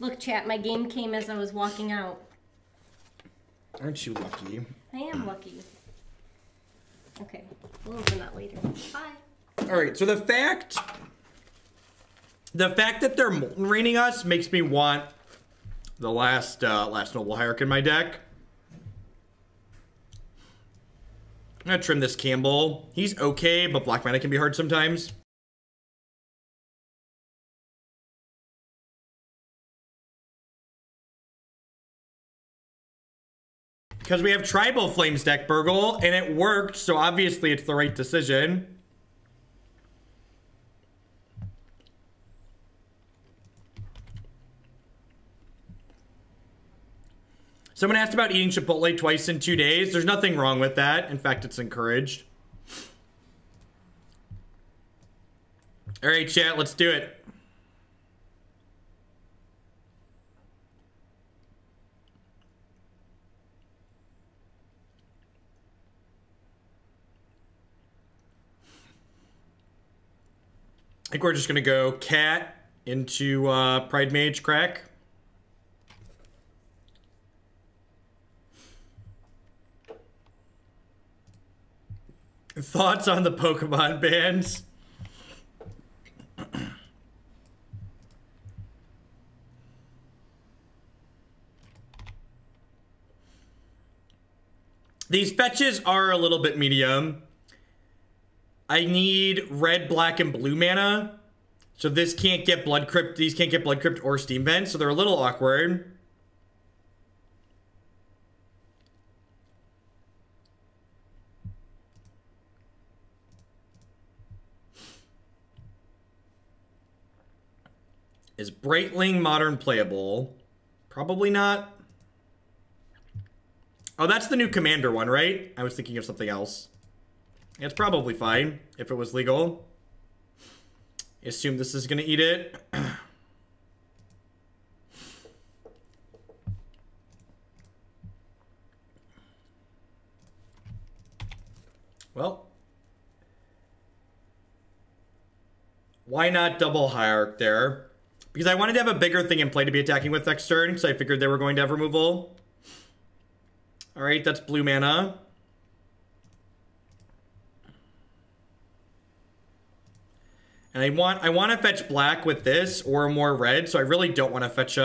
Look, chat, my game came as I was walking out. Aren't you lucky? I am lucky. Okay, we'll open that later. Bye. All right, so the fact that they're Molten Raining us makes me want the last Noble Hierarch in my deck. I'm gonna trim this Kambal. He's okay, but black mana can be hard sometimes. Because we have Tribal Flames deck, Burgle, and it worked, so obviously it's the right decision. Someone asked about eating Chipotle twice in 2 days. There's nothing wrong with that. In fact, it's encouraged. All right, chat, let's do it. I think we're just gonna go cat into Pridemage crack. Thoughts on the Pokemon bans? These fetches are a little bit medium. I need red, black, and blue mana. So this can't get Blood Crypt. These can't get Blood Crypt or Steam Vent, so they're a little awkward. Is Brightling Modern playable? Probably not. Oh, that's the new Commander one, right? I was thinking of something else. It's probably fine if it was legal. I assume this is gonna eat it. Well, why not double Hierarch there? Because I wanted to have a bigger thing in play to be attacking with next turn, so I figured they were going to have removal. All right, that's blue mana. And I want to fetch black with this or more red, so I really don't want to fetch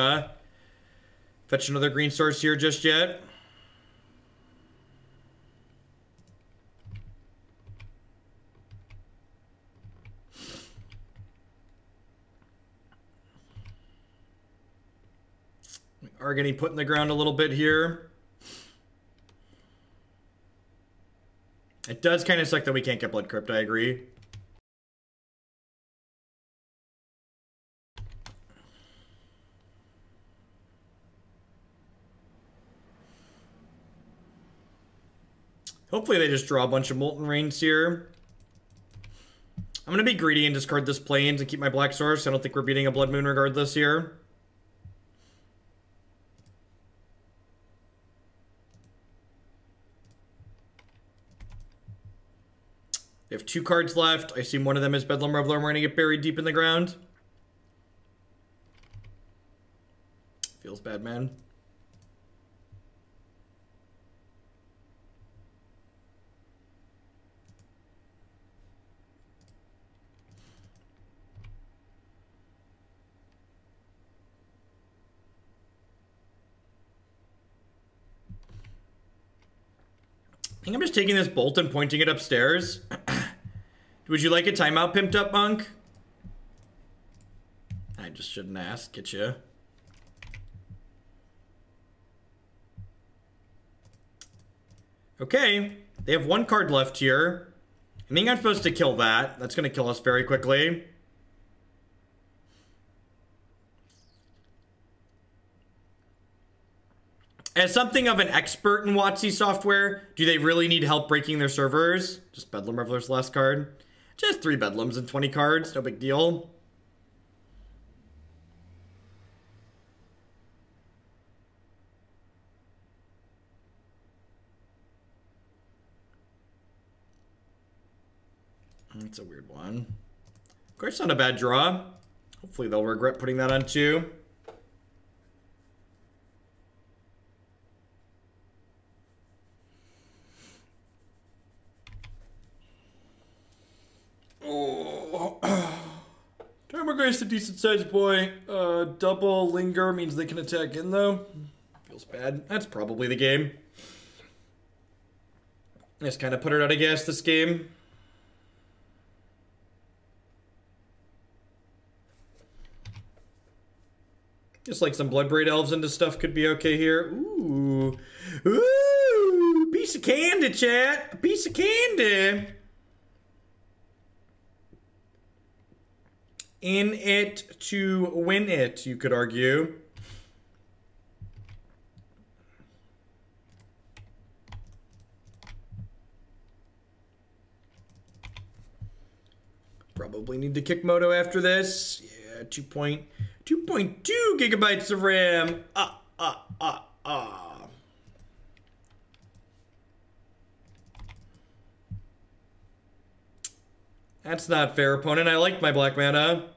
another green source here just yet. We are getting put in the ground a little bit here. It does kind of suck that we can't get Blood Crypt, I agree. Hopefully they just draw a bunch of Molten Rains here. I'm going to be greedy and discard this Plains and keep my Black Source. I don't think we're beating a Blood Moon regardless here. They have 2 cards left. I assume one of them is Bedlam Reveler and we're going to get buried deep in the ground. Feels bad, man. I think I'm just taking this bolt and pointing it upstairs. Would you like a timeout, Pimped Up Monk? I just shouldn't ask, get you. Okay, they have 1 card left here. I think I'm supposed to kill that. That's going to kill us very quickly. As something of an expert in WotC software, do they really need help breaking their servers? Just Bedlam Reveler's last card. Just 3 Bedlams and 20 cards, no big deal. That's a weird one. Of course, not a bad draw. Hopefully they'll regret putting that on 2. Tarmogoyf's a decent sized boy. Double Linger means they can attack in though. Feels bad. That's probably the game. Just kind of put it out of gas this game. Just like some Bloodbraid Elves into stuff could be okay here. Ooh. Ooh. Piece of candy, chat. A piece of candy. In it to win it, you could argue. Probably need to kick Moto after this. Yeah, 2.2 gigabytes of RAM. That's not fair, opponent. I like my black mana.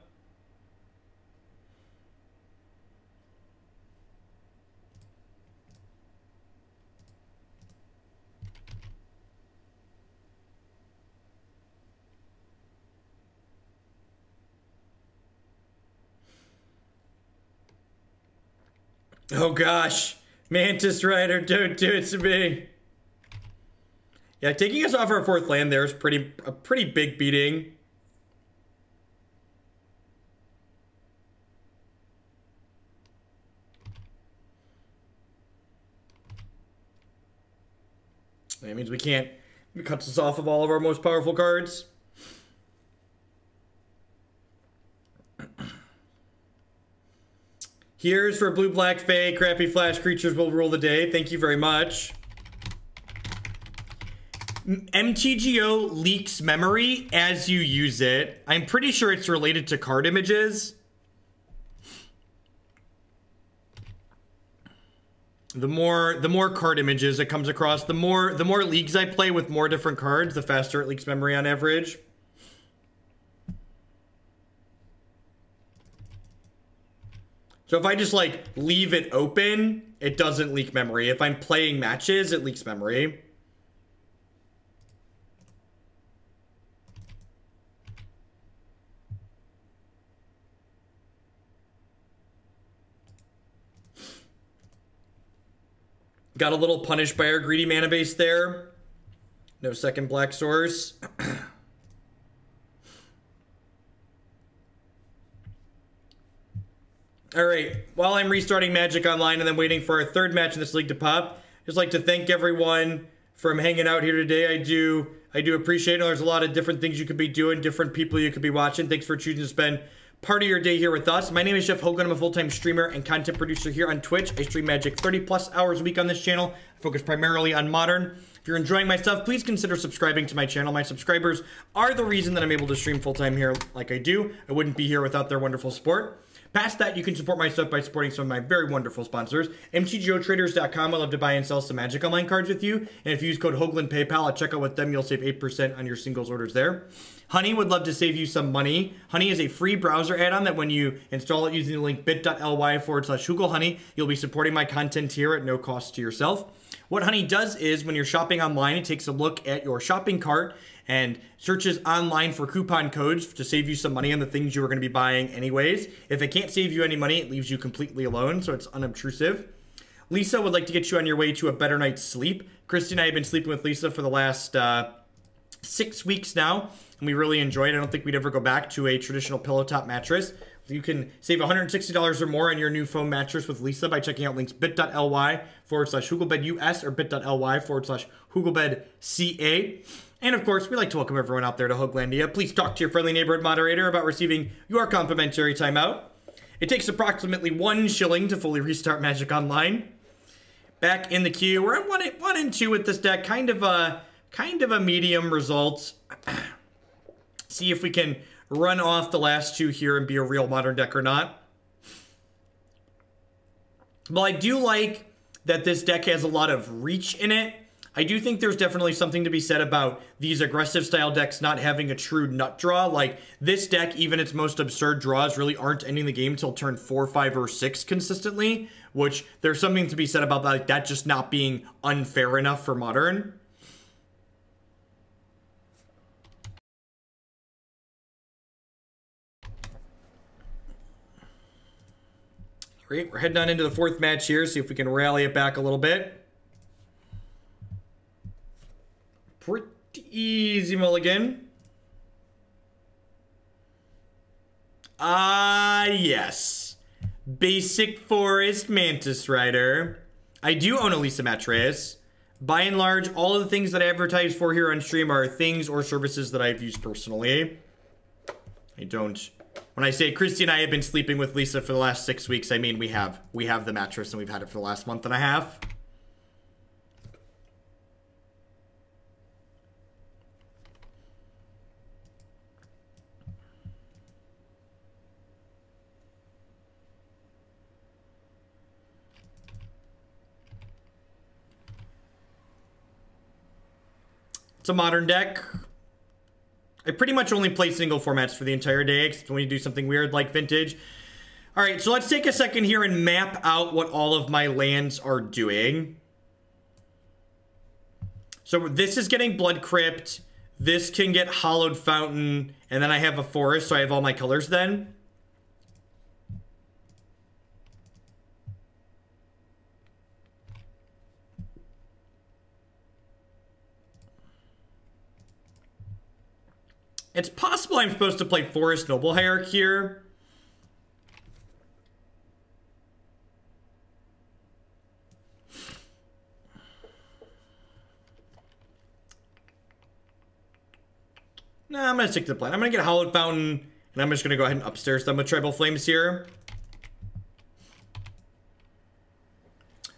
Oh gosh, Mantis Rider, don't do it to me. Yeah, taking us off our 4th land there is a pretty big beating. That means we can't. It cuts us off of all of our most powerful cards. Here's for blue-black Fae. Crappy flash creatures will rule the day. Thank you very much. MTGO leaks memory as you use it. I'm pretty sure it's related to card images. The more card images it comes across, the more leagues I play with more different cards, the faster it leaks memory on average. So if I just like leave it open, it doesn't leak memory. If I'm playing matches, it leaks memory. Got a little punished by our greedy mana base there. No second black source. Alright, while I'm restarting Magic Online and then waiting for our 3rd match in this league to pop, just like to thank everyone from hanging out here today. I do I do appreciate it. There's a lot of different things you could be doing, different people you could be watching. Thanks for choosing to spend part of your day here with us. My name is Jeff Hogan. I'm a full-time streamer and content producer here on Twitch. I stream Magic 30+ hours a week on this channel. I focus primarily on Modern. If you're enjoying my stuff, please consider subscribing to my channel. My subscribers are the reason that I'm able to stream full-time here like I do. I wouldn't be here without their wonderful support. Past that, you can support my stuff by supporting some of my very wonderful sponsors. MTGOtraders.com. I love to buy and sell some Magic Online cards with you. And if you use code Hoagland PayPal at checkout with them, you'll save 8% on your singles orders there. Honey would love to save you some money. Honey is a free browser add-on that when you install it using the link bit.ly/HugelHoney, you'll be supporting my content here at no cost to yourself. What Honey does is when you're shopping online, it takes a look at your shopping cart and searches online for coupon codes to save you some money on the things you were going to be buying anyways. If it can't save you any money, it leaves you completely alone, so it's unobtrusive. Lisa would like to get you on your way to a better night's sleep. Christy and I have been sleeping with Lisa for the last 6 weeks now, and we really enjoy it. I don't think we'd ever go back to a traditional pillow top mattress. You can save $160 or more on your new foam mattress with Lisa by checking out links bit.ly/HugelbedUS or bit.ly/HugelbedCA. And of course, we like to welcome everyone out there to Hoaglandia. Please talk to your friendly neighborhood moderator about receiving your complimentary timeout. It takes approximately 1 shilling to fully restart Magic Online. Back in the queue, we're at 1 and 2 with this deck. Kind of a medium result. See if we can run off the last 2 here and be a real Modern deck or not. Well, I do like that this deck has a lot of reach in it. I do think there's definitely something to be said about these aggressive style decks not having a true nut draw. Like, this deck, even its most absurd draws, really aren't ending the game until turn 4, 5, or 6 consistently, which there's something to be said about that just not being unfair enough for Modern. Great, we're heading on into the 4th match here, see if we can rally it back a little bit. Pretty easy mulligan. Yes. Basic Forest Mantis Rider. I do own a Lisa mattress. By and large, all of the things that I advertise for here on stream are things or services that I've used personally. I don't... When I say Christy and I have been sleeping with Lisa for the last 6 weeks, I mean we have the mattress and we've had it for the last month and a half. It's a Modern deck. I pretty much only play single formats for the entire day, except when you do something weird like Vintage. Alright, so let's take a second here and map out what all of my lands are doing. So this is getting Blood Crypt, this can get Hallowed Fountain, and then I have a forest, so I have all my colors then. It's possible I'm supposed to play Forest Noble Hierarch here. Nah, I'm going to stick to the plan. I'm going to get Hallowed Fountain, and I'm just going to go ahead and upstairs them with Tribal Flames here.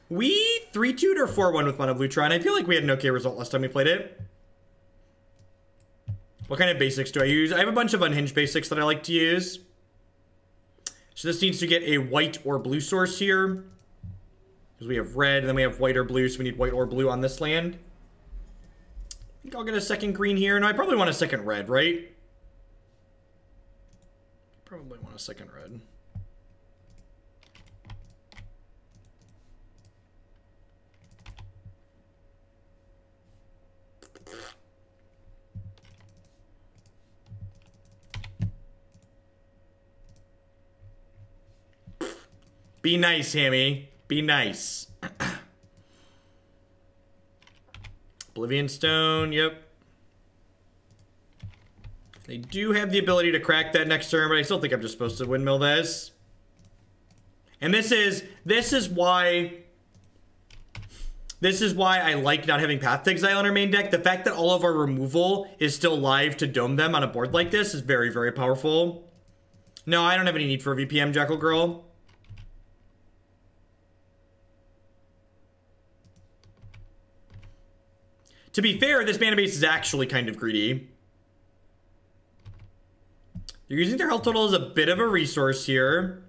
We 3-2'd or 4-1 with Mono Blue Tron. I feel like we had an okay result last time we played it. What kind of basics do I use? I have a bunch of unhinged basics that I like to use. So this needs to get a white or blue source here. Because we have red, and then we have white or blue, so we need white or blue on this land. I think I'll get a second green here. No, I probably want a second red, right? Probably want a second red. Be nice, Hammy. Be nice. Oblivion Stone, yep. They do have the ability to crack that next turn, but I still think I'm just supposed to windmill this. And this is why This is why I like not having Path to Exile in our main deck. The fact that all of our removal is still live to dome them on a board like this is very, very powerful. No, I don't have any need for a VPM, Jackal Girl. To be fair, this mana base is actually kind of greedy. You're using their health total as a bit of a resource here.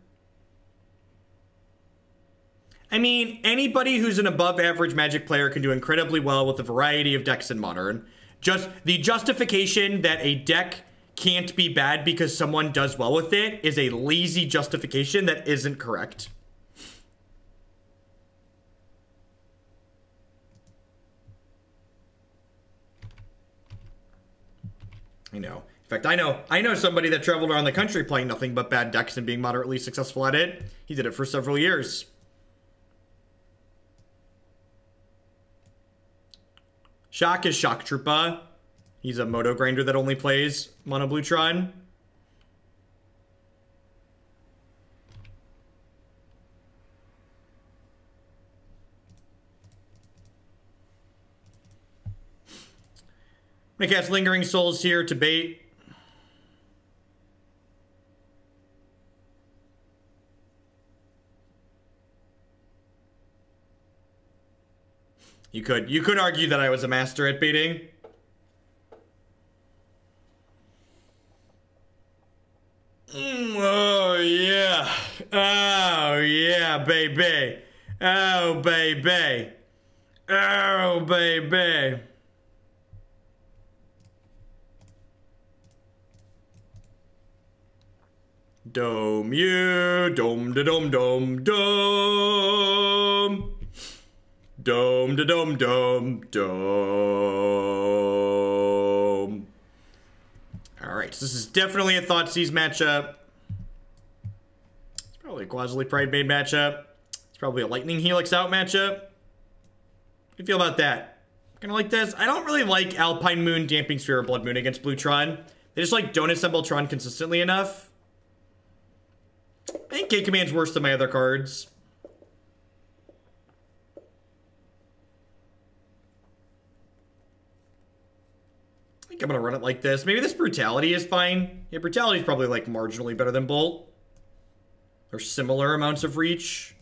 I mean, anybody who's an above average Magic player can do incredibly well with a variety of decks in Modern. Just the justification that a deck can't be bad because someone does well with it is a lazy justification that isn't correct. I know. In fact, I know somebody that traveled around the country playing nothing but bad decks and being moderately successful at it. He did it for several years. Shock is Shock Troopa. He's a Moto grinder that only plays Mono Blue Tron. I'm gonna cast Lingering Souls here to bait. You could argue that I was a master at baiting. Oh yeah. Oh yeah, baby. Oh baby. Oh baby. Dome you, dome da dome dome dome. Dome da dome dome dome. Alright, so this is definitely a Thoughtseize matchup. It's probably a Qasali Pridemage matchup. It's probably a Lightning Helix out matchup. How do you feel about that? Kinda like this. I don't really like Alpine Moon, Damping Sphere, or Blood Moon against Blue Tron. They just like don't assemble Tron consistently enough. I think Gate Command's worse than my other cards. I think I'm gonna run it like this. Maybe this Brutality is fine. Yeah, Brutality is probably like marginally better than Bolt. Or similar amounts of reach.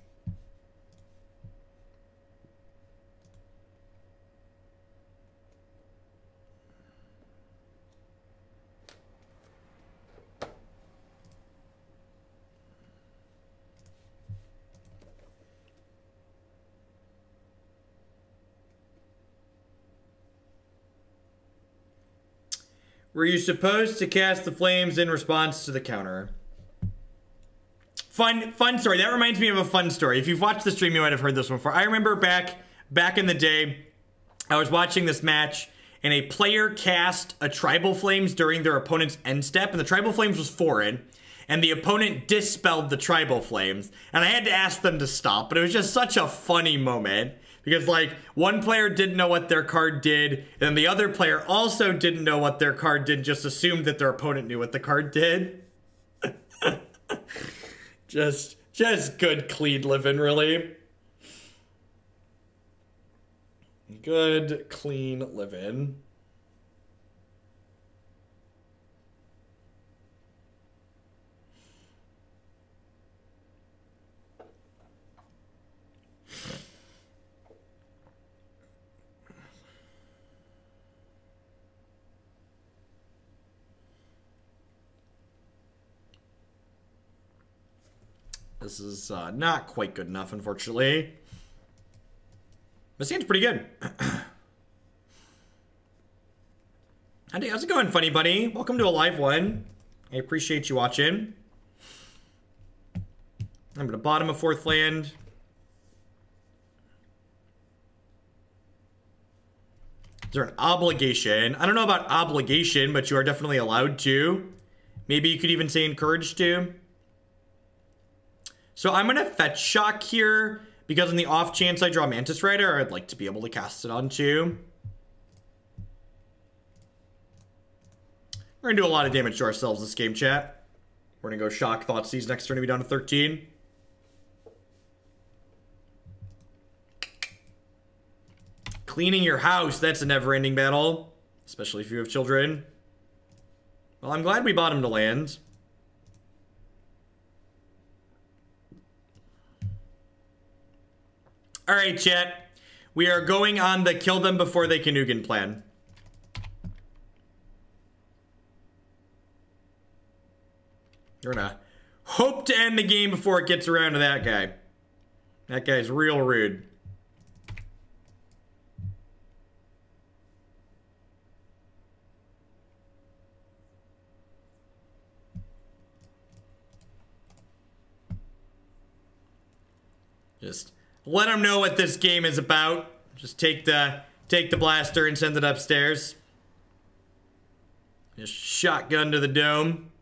Were you supposed to cast the flames in response to the counter? Fun story. That reminds me of a fun story. If you've watched the stream, you might have heard this one before. I remember back in the day, I was watching this match, and a player cast a Tribal Flames during their opponent's end step, and the Tribal Flames was foreign, and the opponent dispelled the Tribal Flames, and I had to ask them to stop, but it was just such a funny moment. Because, like, one player didn't know what their card did, and the other player also didn't know what their card did, just assumed that their opponent knew what the card did. just good, clean living, really. Good, clean living. This is not quite good enough, unfortunately. This seems pretty good. How's it going, funny buddy? Welcome to a live one. I appreciate you watching. I'm gonna bottom a fourth land. Is there an obligation? I don't know about obligation, but you are definitely allowed to. Maybe you could even say encouraged to. So I'm gonna fetch shock here because on the off chance I draw Mantis Rider, I'd like to be able to cast it on too. We're gonna do a lot of damage to ourselves this game, chat. We're gonna go shock Thoughtseize next turn to be down to 13. Cleaning your house, that's a never-ending battle. Especially if you have children. Well, I'm glad we bought him to land. Alright, chat. We are going on the kill them before they Canugan plan. We're gonna hope to end the game before it gets around to that guy. That guy's real rude. Just let him know what this game is about. Just take the blaster and send it upstairs. Just shotgun to the dome.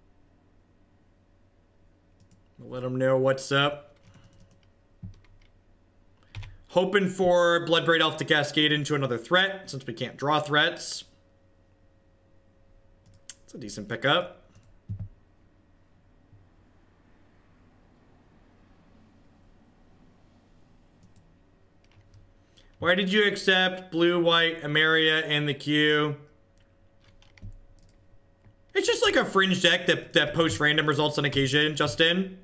Let him know what's up. Hoping for Bloodbraid Elf to cascade into another threat, since we can't draw threats. It's a decent pickup. Why did you accept blue, white, Emeria, and the queue? It's just like a fringe deck that posts random results on occasion, Justin.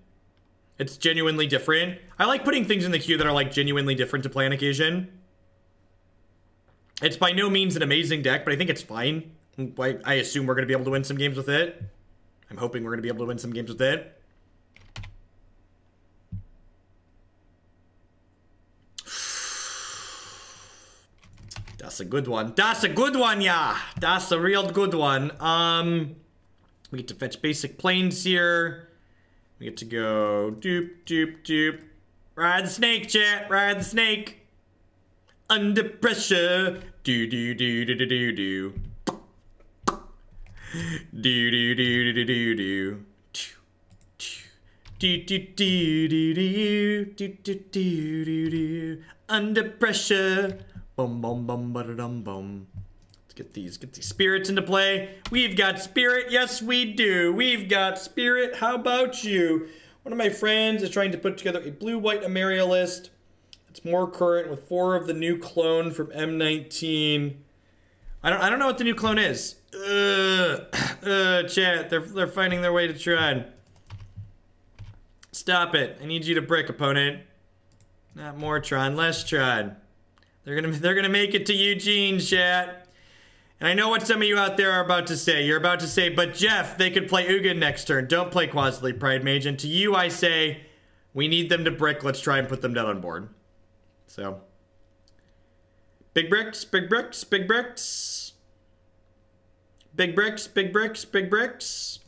It's genuinely different. I like putting things in the queue that are like genuinely different to play on occasion. It's by no means an amazing deck, but I think it's fine. I assume we're going to be able to win some games with it. I'm hoping we're going to be able to win some games with it. That's a good one. That's a good one, yeah. That's a real good one. We get to fetch basic planes here. We get to go doop, doop, doop. Ride the snake, chat. Ride the snake. Under pressure. Do, do, do, do, do, do, do. Do, do, do, do, do, do. Do, do, do, do, do, do, do, do, do, do. Under pressure. Bum, bum, bum, ba-da-dum, bum. Let's get these spirits into play. We've got spirit. Yes, we do. We've got spirit. How about you? One of my friends is trying to put together a blue-white Emeria list. It's more current with 4 of the new clone from M19. I don't know what the new clone is. Chat. They're finding their way to Tron. Stop it. I need you to brick, opponent. Not more Tron, less Tron. They're gonna make it to Eugene, chat. And I know what some of you out there are about to say. You're about to say, but Jeff, they could play Ugin next turn. Don't play Qasali Pridemage. And to you, I say, we need them to brick. Let's try and put them down on board. So, big bricks, big bricks, big bricks. Big bricks, big bricks, big bricks.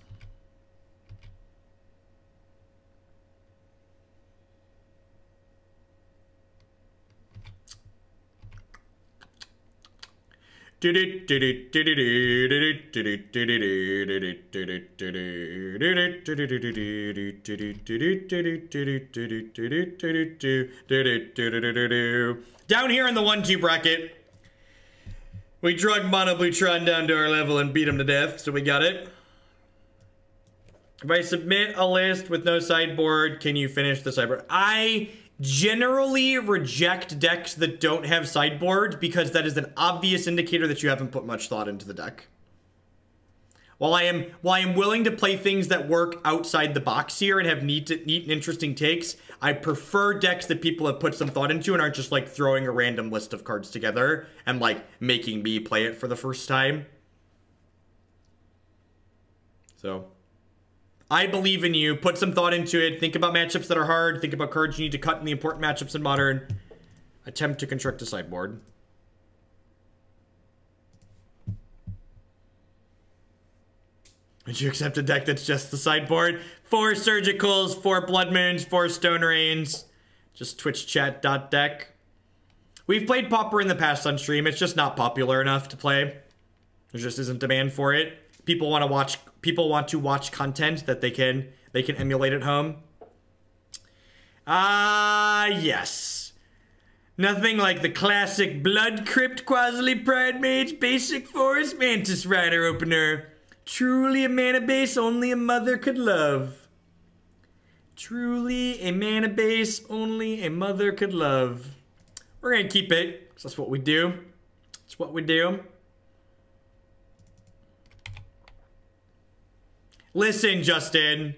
Down here in the 1-2 bracket, we drug Mono Blue Tron down to our level and beat him to death, so we got it. If I submit a list with no sideboard, can you finish the sideboard? I generally reject decks that don't have sideboard because that is an obvious indicator that you haven't put much thought into the deck. While I am willing to play things that work outside the box here and have neat and interesting takes, I prefer decks that people have put some thought into and aren't just like throwing a random list of cards together and like making me play it for the first time. So I believe in you. Put some thought into it. Think about matchups that are hard. Think about cards you need to cut in the important matchups in Modern. Attempt to construct a sideboard. Would you accept a deck that's just the sideboard? 4 Surgicals, 4 Blood Moons, 4 Stone Rains. Just Twitch chat .deck. We've played Pauper in the past on stream. It's just not popular enough to play. There just isn't demand for it. People want to watch content that they can emulate at home. Yes. Nothing like the classic Blood Crypt Qasali Pridemage Basic Forest Mantis Rider opener. Truly a mana base only a mother could love. Truly a mana base only a mother could love. We're gonna keep it. 'Cause that's what we do. That's what we do. Listen, Justin.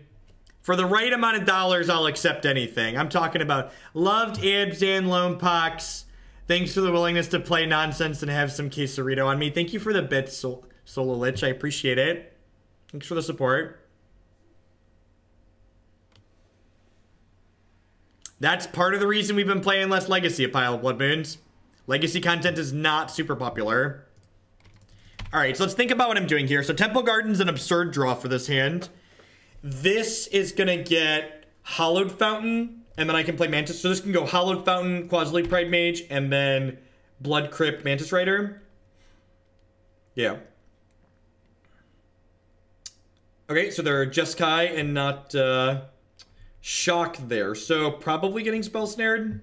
For the right amount of dollars, I'll accept anything. I'm talking about loved Ibs and Lone Pox. Thanks for the willingness to play nonsense and have some quesarito on me. Thank you for the bits, Solo Lich. I appreciate it. Thanks for the support. That's part of the reason we've been playing less Legacy at Pile of Blood Moons. Legacy content is not super popular. Alright, so let's think about what I'm doing here. So Temple Garden's an absurd draw for this hand. This is going to get Hallowed Fountain, and then I can play Mantis. So this can go Hallowed Fountain, Qasali Pridemage, and then Blood Crypt, Mantis Rider. Yeah. Okay, so they're Jeskai and not Shock there. So probably getting Spell Snared.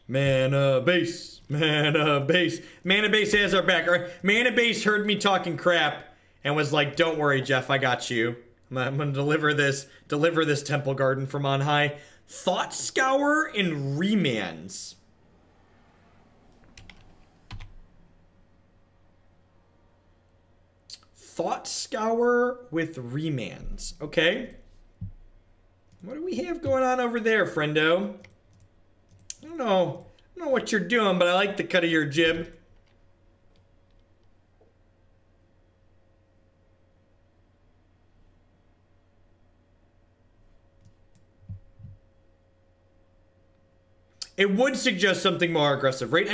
Mana base, mana base. Mana base has our back. Mana base heard me talking crap and was like, "Don't worry, Jeff, I got you. I'm gonna deliver this Temple Garden from on high." Thought Scour and Remands. Thought Scour with Remands. Okay. What do we have going on over there, friendo? I don't know what you're doing, but I like the cut of your jib. It would suggest something more aggressive, right?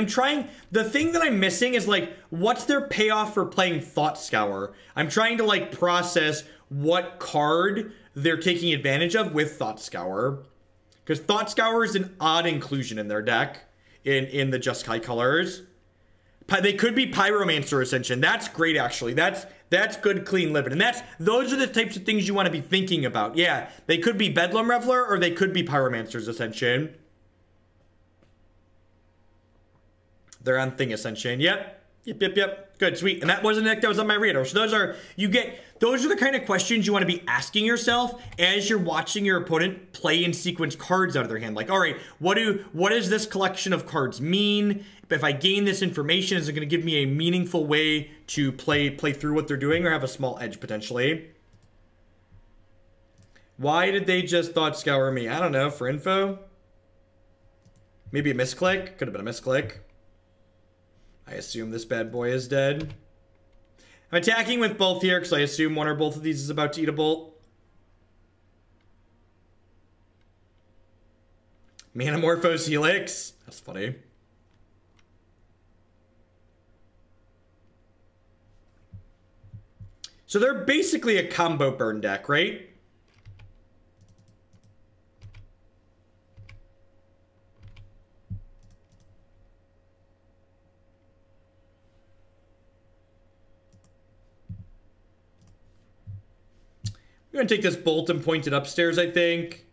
The thing that I'm missing is like, what's their payoff for playing Thought Scour? I'm trying to like process what card they're taking advantage of with Thought Scour. Because Thought Scour is an odd inclusion in their deck, in the Jeskai colors. They could be Pyromancer Ascension. That's great, actually. That's good, clean living. And those are the types of things you want to be thinking about. Yeah, they could be Bedlam Reveler, or they could be Pyromancer's Ascension. They're on Thing Ascension. Yep. Good, sweet. And that wasn't a deck that was on my radar. So those are the kind of questions you want to be asking yourself as you're watching your opponent play and sequence cards out of their hand. Like, all right, what does this collection of cards mean? If I gain this information, is it going to give me a meaningful way to play through what they're doing or have a small edge potentially? Why did they just Thought Scour me? I don't know, for info? Maybe a misclick? Could have been a misclick. I assume this bad boy is dead. I'm attacking with both here because I assume one or both of these is about to eat a bolt. Manamorphose Helix. That's funny. So they're basically a combo burn deck, right? We're going to take this bolt and point it upstairs, I think.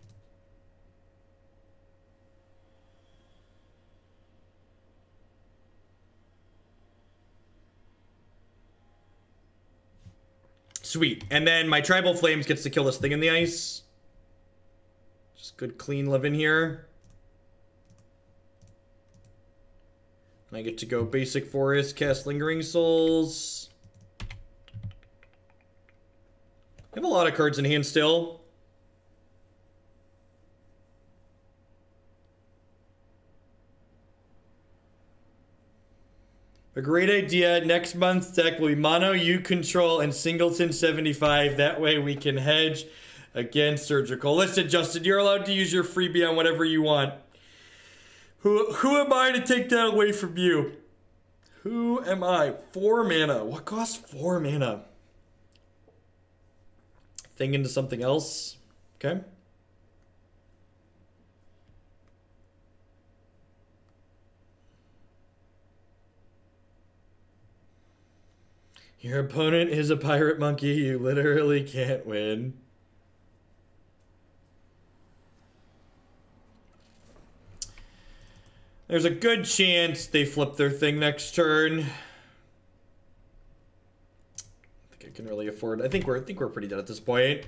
Sweet. And then my Tribal Flames gets to kill this thing in the ice. Just good, clean living here. And I get to go basic forest, cast Lingering Souls. I have a lot of cards in hand still. A great idea. Next month's deck will be Mono, You Control, and Singleton 75. That way we can hedge against Surgical. Listen, Justin, you're allowed to use your freebie on whatever you want. Who am I to take that away from you? Who am I? 4 mana. What costs 4 mana? Thing into something else. Okay. Your opponent is a pirate monkey. You literally can't win. There's a good chance they flip their thing next turn. I think I can really afford. I think we're pretty dead at this point.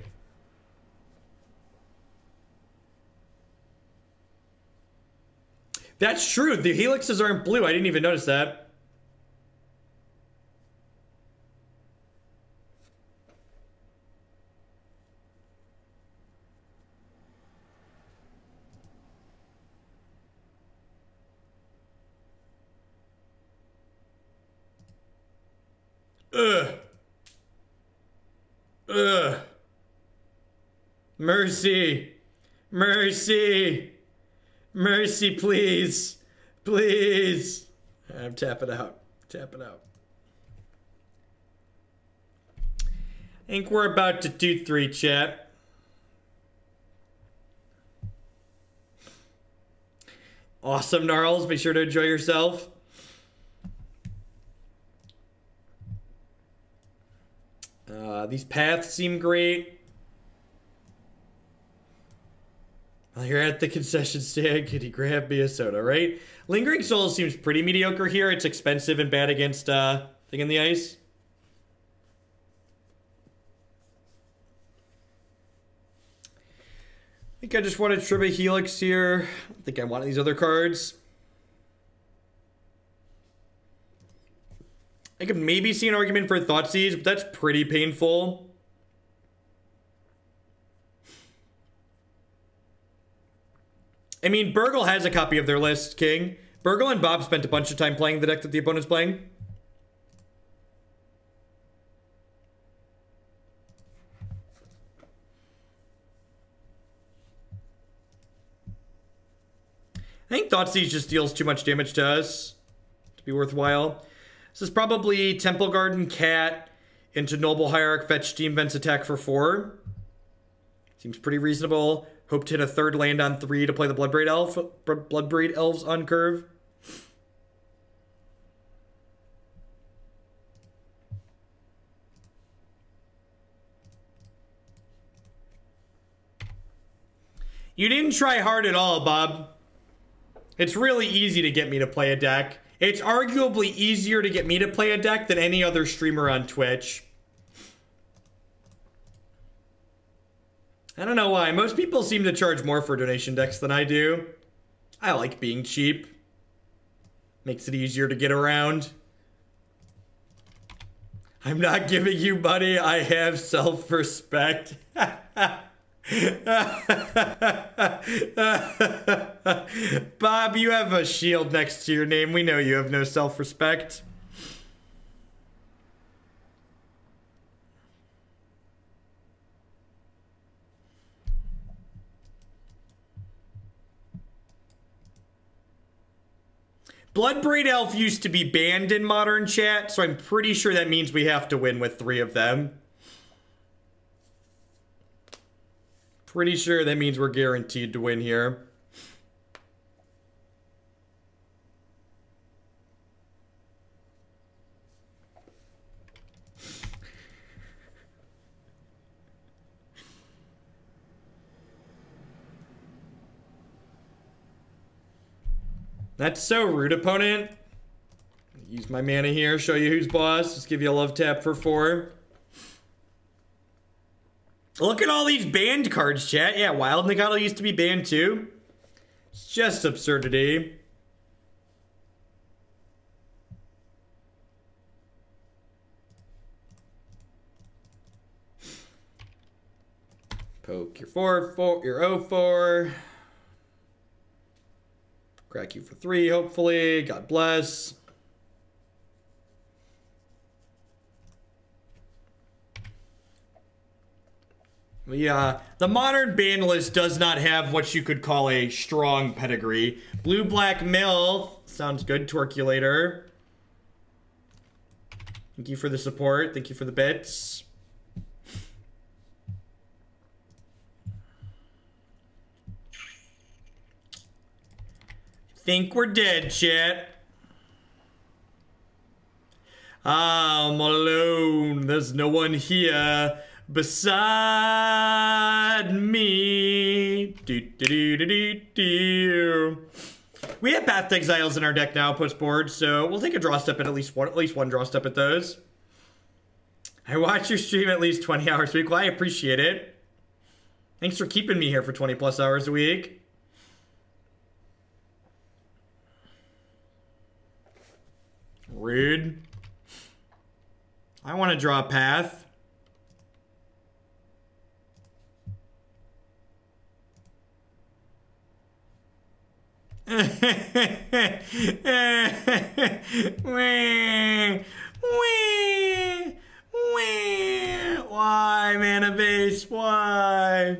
That's true. The helixes aren't blue. I didn't even notice that. Ugh. Ugh. Mercy. Mercy. Mercy, please. Please. I'm tapping out. Tapping out. I think we're about to do 3, chat. Awesome, Gnarls. Make sure to enjoy yourself. These paths seem great. While you're at the concession stand, can you grab me a soda, right? Lingering Soul seems pretty mediocre here. It's expensive and bad against Thing in the Ice. I think I just want to trim a Helix here. I think I want these other cards. I could maybe see an argument for Thoughtseize, but that's pretty painful. I mean, Burgle has a copy of their list, King. Burgle and Bob spent a bunch of time playing the deck that the opponent's playing. I think Thoughtseize just deals too much damage to us to be worthwhile. This is probably Temple Garden Cat into Noble Hierarch, fetch Steam Vents, attack for 4. Seems pretty reasonable. Hope to hit a 3rd land on 3 to play the Bloodbraid Elf, Bloodbraid Elves on curve. You didn't try hard at all, Bob. It's really easy to get me to play a deck. It's arguably easier to get me to play a deck than any other streamer on Twitch. I don't know why. Most people seem to charge more for donation decks than I do. I like being cheap. Makes it easier to get around. I'm not giving you money. I have self-respect. Bob, you have a shield next to your name. We know you have no self-respect. Bloodbraid Elf used to be banned in Modern chat, so I'm pretty sure that means we have to win with 3 of them. Pretty sure that means we're guaranteed to win here. That's so rude, opponent. Use my mana here, show you who's boss. Just give you a love tap for 4. Look at all these banned cards, chat. Yeah, Wild Nacatl used to be banned too. It's just absurdity. Poke your 4, your 0-4. Crack you for 3, hopefully. God bless. Yeah, the modern ban list does not have what you could call a strong pedigree. Blue-black MILF. Sounds good, Torculator. Thank you for the support. Thank you for the bits. Think we're dead, chat. I'm alone. There's no one here beside me. We have Path to Exiles in our deck now, post board, so we'll take a draw step at least one draw step at those. I watch your stream at least 20 hours a week. Well, I appreciate it. Thanks for keeping me here for 20 plus hours a week. Rude. I want to draw a path. Why, mana base? Why?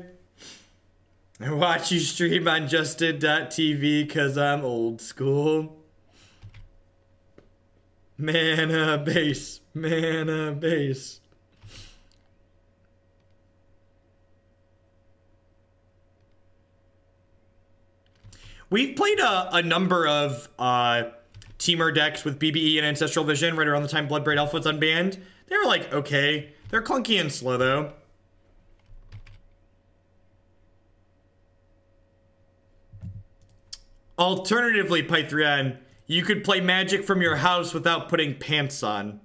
I watch you stream on justin.tv because I'm old school. Mana base. Mana base. We've played a number of Teamer decks with BBE and Ancestral Vision right around the time Bloodbraid Elf was unbanned. They were like, okay. They're clunky and slow, though. Alternatively, Pythrian, you could play Magic from your house without putting pants on.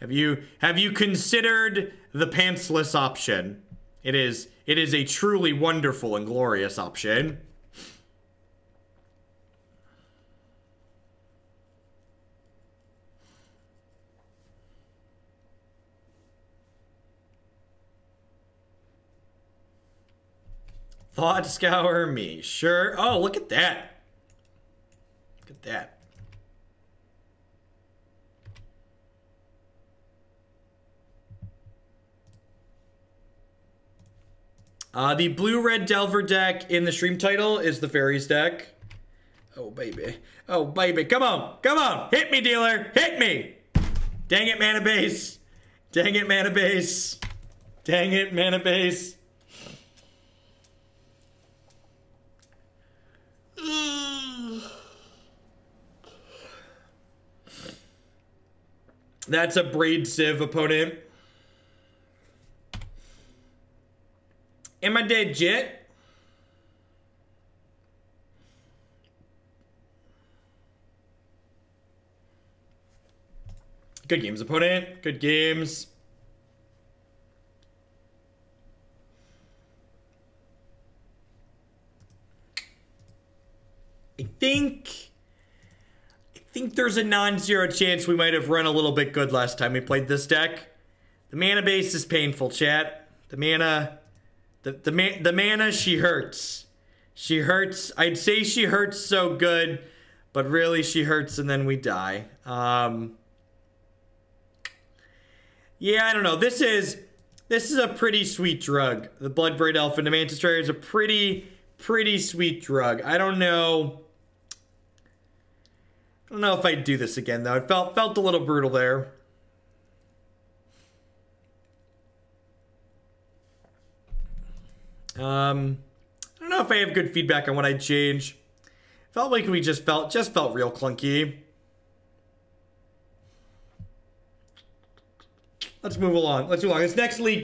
Have you considered the pantsless option? It is a truly wonderful and glorious option. Thought scour me, sure. Oh, look at that. Look at that. The blue-red Delver deck in the stream title is the Fairies deck. Oh, baby. Oh, baby. Come on. Come on. Hit me, dealer. Hit me. Dang it, mana base. Dang it, mana base. Dang it, mana base. That's a Braid Civ opponent. Am I dead yet? Good games, opponent. Good games. I think there's a non-zero chance we might have run a little bit good last time we played this deck. The mana base is painful, chat. The mana, she hurts. She hurts. I'd say she hurts so good, but really she hurts and then we die. Yeah, I don't know. This is a pretty sweet drug. The Bloodbraid Elf and the Mantis Rider is a pretty sweet drug. I don't know if I'd do this again, though. It felt a little brutal there. I don't know if I have good feedback on what I'd change. Felt like we just felt real clunky. Let's move along. This next league